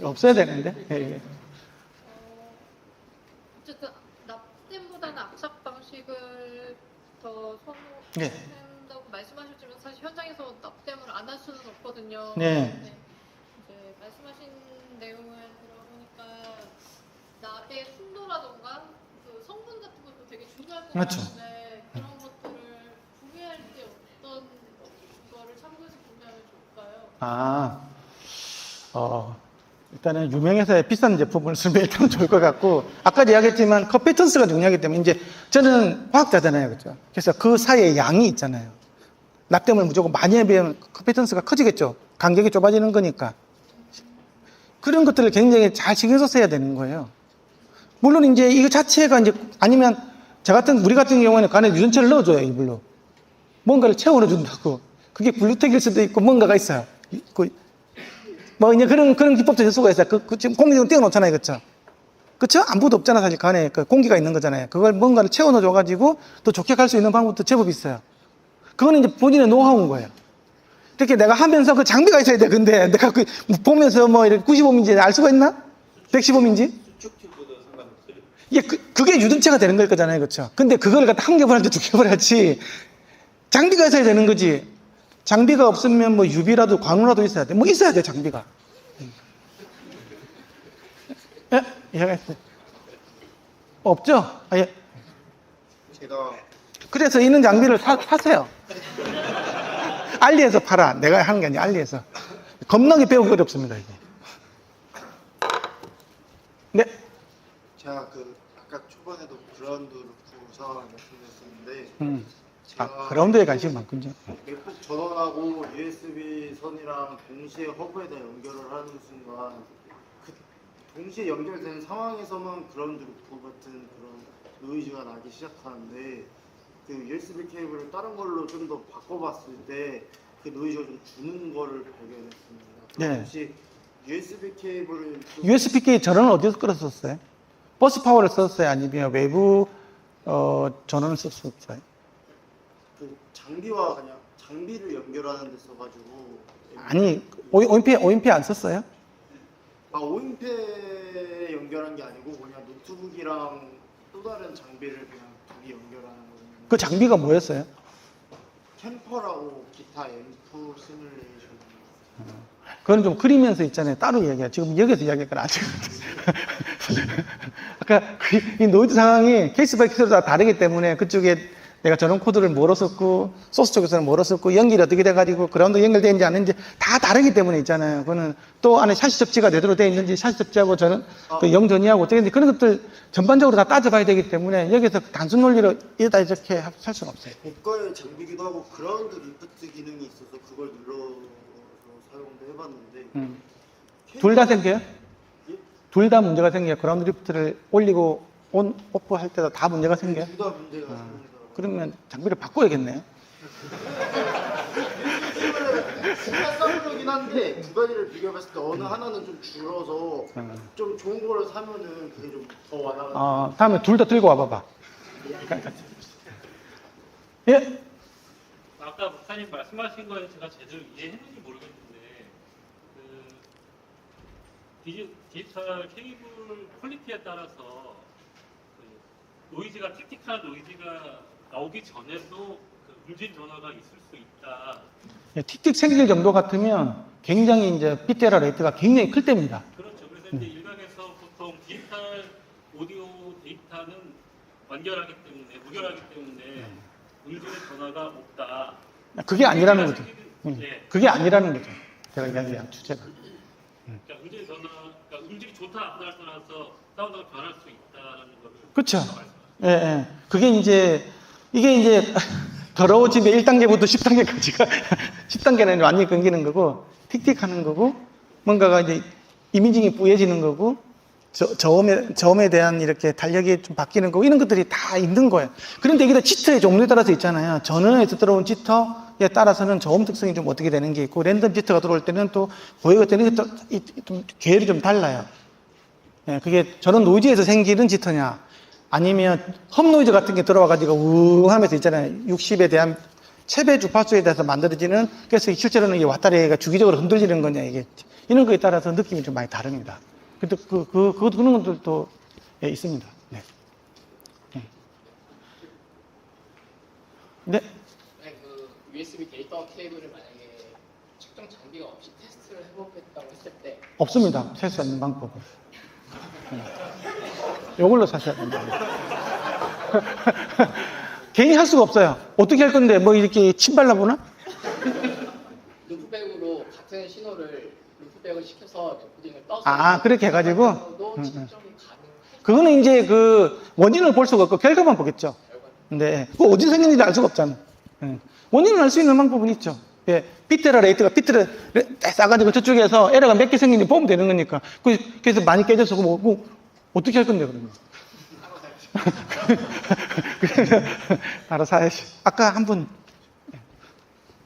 없어야 되는데. 어쨌든 납땜보다는 압착 방식을 더 네. 선호한다고 말씀하셨지만 사실 현장에서 납땜을 안 할 수는 없거든요. 네. 이제 말씀하신 내용을 들어보니까 납의 순도라던가 그 성분 같은 것도 되게 중요할 것 그렇죠. 같은데 그런 것들을 구매할 때 어떤 거를 참고해서 구매하면 좋을까요? 일단은 유명해서 비싼 제품을 쓰면 일단 좋을 것 같고, 아까 이야기했지만 컴피턴스가 중요하기 때문에 이제 저는 과학자잖아요. 그렇죠? 그래서 그 사이에 양이 있잖아요. 납땜을 무조건 많이 하면 컴피턴스가 커지겠죠. 간격이 좁아지는 거니까. 그런 것들을 굉장히 잘 신경 써서 해야 되는 거예요. 물론 이제 이거 자체가 이제 아니면 우리 같은 경우에는 그 안에 유전체를 넣어줘요. 이불로. 뭔가를 채워 넣어준다고. 그게 블루텍일 수도 있고 뭔가가 있어요. 이제 그런 기법도 있을 수가 있어요. 지금 공기 좀 띄워놓잖아요. 그쵸? 아무것도 없잖아. 사실 그 안에 공기가 있는 거잖아요. 그걸 뭔가를 채워 넣어줘가지고 더 좋게 갈 수 있는 방법도 제법 있어요. 그거는 이제 본인의 노하우인 거예요. 이렇게 내가 하면서 그 장비가 있어야 돼. 근데 내가 보면서 이렇게 95인지 알 수가 있나? 115인지? 이게 그게 유전체가 되는 걸 거잖아요. 그쵸? 근데 그걸 갖다 한 겹을 할지 두 겹을 할지 장비가 있어야 되는 거지. 장비가 없으면 유비라도 관우라도 있어야 돼. 있어야 돼, 장비가. 이해가있어요? 없죠? 예. 제가 그래서 있는 장비를 사세요. 알리에서 팔아. 내가 하는 게 아니라 알리에서. 겁나게 배우기 어렵습니다, 이게. 네. 제가 아까 초반에도 브라운드 루프 상황을 말씀드렸었는데 그라운드에 관심이 많군요. 맥북 전원하고 USB 선이랑 동시에 허브에다 연결을 하는 순간 그 동시에 연결된 상황에서만 그라운드 루프 같은 그런 노이즈가 나기 시작하는데 그 USB 케이블을 다른 걸로 좀 더 바꿔봤을 때 그 노이즈가 좀 주는 거를 발견했습니다. 네. 혹시 USB 케이블을 좀 USB 전원을 어디서 끌었었어요? 버스 파워를 썼어요? 아니면 외부 전원을 썼었어요? 그 장비와 그냥 장비를 연결하는 데 써가지고 아니, OMP 안 썼어요? 오인패에 연결한 게 아니고 그냥 노트북이랑 또 다른 장비를 그냥 둘이 연결하는 거예요. 그 장비가 뭐였어요? 캠퍼라고 기타 앰프 시뮬레이션. 그건 좀 그리면서 있잖아요. 따로 이야기해요. 지금 여기서 이야기할 건 아직. 아까 이 노이즈 상황이 케이스 바이 케이스로 다 다르기 때문에 그쪽에 내가 전원 코드를 뭐로 썼고 소스 쪽에서는 뭐로 썼고 연결이 어떻게 돼가지고 그라운드 연결되는지 아닌지 다 다르기 때문에 있잖아요. 그거는 또 안에 샤시 접지가 제대로 되어 있는지 샤시 접지하고 저는 그 영전이하고 어떻게 되는지 그런 것들 전반적으로 다 따져봐야 되기 때문에 여기서 단순 논리로 이다 이렇게 할 수는 없어요. 고가의 장비기도 하고 그라운드 리프트 기능이 있어서 그걸 눌러서 사용도 해봤는데 둘 다 생겨요? 예? 둘 다 문제가 생겨요. 그라운드 리프트를 올리고 온, 오프 할 때도 다 문제가 생겨요. 둘 다 문제가 생기더라고요. 그러면 장비를 바꿔야겠네요. 쌍으로긴 한데 두 가지를 비교해봤을 때 어느 하나는 좀 줄어서 좀 좋은 거를 사면은 그게 좀 더 와닿아요. 다음에 둘 다 들고 와봐봐. 예? 아까 목사님 말씀하신 거에 제가 제대로 이해했는지 모르겠는데 그 디지털 케이블 퀄리티에 따라서 그 노이즈가 틱틱한 노이즈가 나오기 전에도 그 음질 전화가 있을 수 있다. 예, 틱틱 생길 정도 같으면 굉장히 이제 빗대라 레이트가 굉장히 클 때입니다. 그렇죠. 그래서 이제 일각에서 보통 디지털 오디오 데이터는 완결하기 때문에 무결하기 때문에 음질의 전화가 없다. 그게 아니라는 거죠. 네. 그게 아니라는 거죠. 제가 이야기한 주제가. 그러니까 음질 전화, 그러니까 음질이 좋다 나타날 떠나서 사운드가 변할 수 있다라는 거를. 그렇죠. 예, 예. 그게 이제 이게 이제 더러워지면 1단계부터 10단계까지가 10단계는 완전히 끊기는 거고 틱틱하는 거고 뭔가가 이제 이미징이 뿌얘지는 거고 저음에 대한 이렇게 달력이 좀 바뀌는 거고 이런 것들이 다 있는 거예요. 그런데 이게 다 지터의 종류에 따라서 있잖아요. 전원에서 들어온 지터에 따라서는 저음 특성이 좀 어떻게 되는 게 있고 랜덤 지터가 들어올 때는 또 고해가 되는 게 좀 계열이 좀 달라요. 예, 그게 전원 노이즈에서 생기는 지터냐 아니면 험 노이즈 같은 게 들어와가지고 우웅 하면서 있잖아요. 60에 대한 체배 주파수에 대해서 만들어지는 그래서 실제로는 이 왔다리가 주기적으로 흔들리는 거냐 이게 이런 거에 따라서 느낌이 좀 많이 다릅니다. 근데 그런 것들도 예, 있습니다. 네. 네. 아니, 그 USB 데이터 케이블을 만약에 측정 장비가 없이 테스트를 해보겠다고 했을 때 없습니다. 셀 수 있는 방법은. 이걸로 사셔야 됩니다. 괜히 할 수가 없어요. 어떻게 할 건데 뭐 이렇게 침 발라보나? 루프백으로 같은 신호를 루프백을 시켜서 레코딩을 떠서 그렇게 해가지고? 도 측정이 가능해. 그거는 이제 그 원인을 볼 수가 없고 결과만 보겠죠. 근데 그 어디서 생겼는지 알 수가 없잖아. 원인을 알 수 있는 방법은 있죠. 예, 비트라 레이트가 비트를 싸가지고 저쪽에서 에러가 몇 개 생기는지 보면 되는 거니까. 그래서 많이 깨져서 뭐 어떻게 할 건데 그러면? 알아서 해야지. 아까 한 분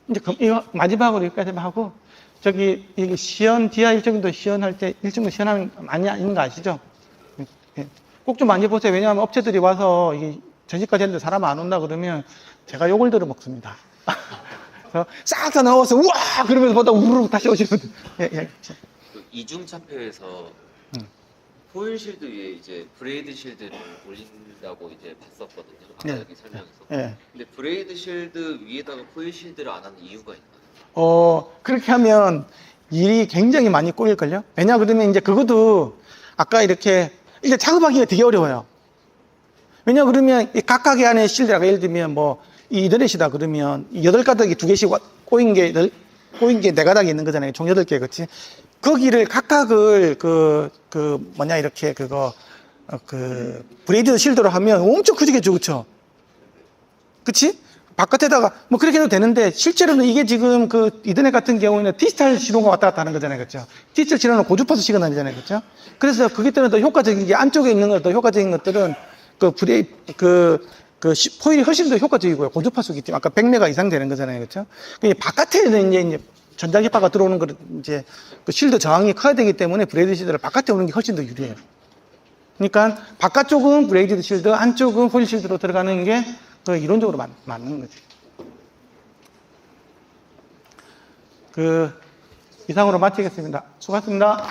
이제 이거 마지막으로 여기까지 하고 저기 이게 시연 디아 일정도 시연할 때 일정도 시연하는 많이 있는 거 아시죠? 꼭 좀 많이 보세요. 왜냐하면 업체들이 와서 이게 전시까지 했는데 사람 안 온다 그러면 제가 욕을 들어 먹습니다. 그래서 싹 다 나와서 우와 그러면서 보다 우르르 다시 오시면 그 이중 차폐에서 포일 실드 위에 이제 브레이드 실드를 올린다고 이제 봤었거든요. 아까 네. 여기 설명에서. 네. 근데 브레이드 실드 위에다가 포일 실드를 안 하는 이유가 있나요? 그렇게 하면 일이 굉장히 많이 꼬일걸요? 왜냐 그러면 이제 그것도 아까 이렇게 이제 작업하기가 되게 어려워요. 왜냐 그러면 이 각각의 안에 실드라고 예를 들면 뭐 이 이더넷이다 그러면 8가닥이 2개씩 꼬인 게 4가닥이 있는 거잖아요. 총 8개, 그치? 거기를 각각을 이렇게 브레이드 실드로 하면 엄청 크지겠죠, 그쵸? 그치? 바깥에다가 뭐 그렇게 해도 되는데 실제로는 이게 지금 그 이더넷 같은 경우에는 디지털 신호가 왔다 갔다 하는 거잖아요. 그렇죠? 디지털 신호는 고주파수 시그널 아니잖아요. 그렇죠? 그래서 그게 때문에 더 효과적인 게 안쪽에 있는 것도 효과적인 것들은 포일이 훨씬 더 효과적이고요. 고주파수기 때문에 아까 100메가 이상 되는 거잖아요. 그렇죠? 바깥에는 이제 전자기파가 들어오는 거 이제 그 실드 저항이 커야 되기 때문에 브레이드 실드를 바깥에 오는 게 훨씬 더 유리해요. 그러니까 바깥쪽은 브레이드 실드, 안쪽은 포일 실드로 들어가는 게 그 이론적으로 맞는 거지. 이상으로 마치겠습니다. 수고하셨습니다.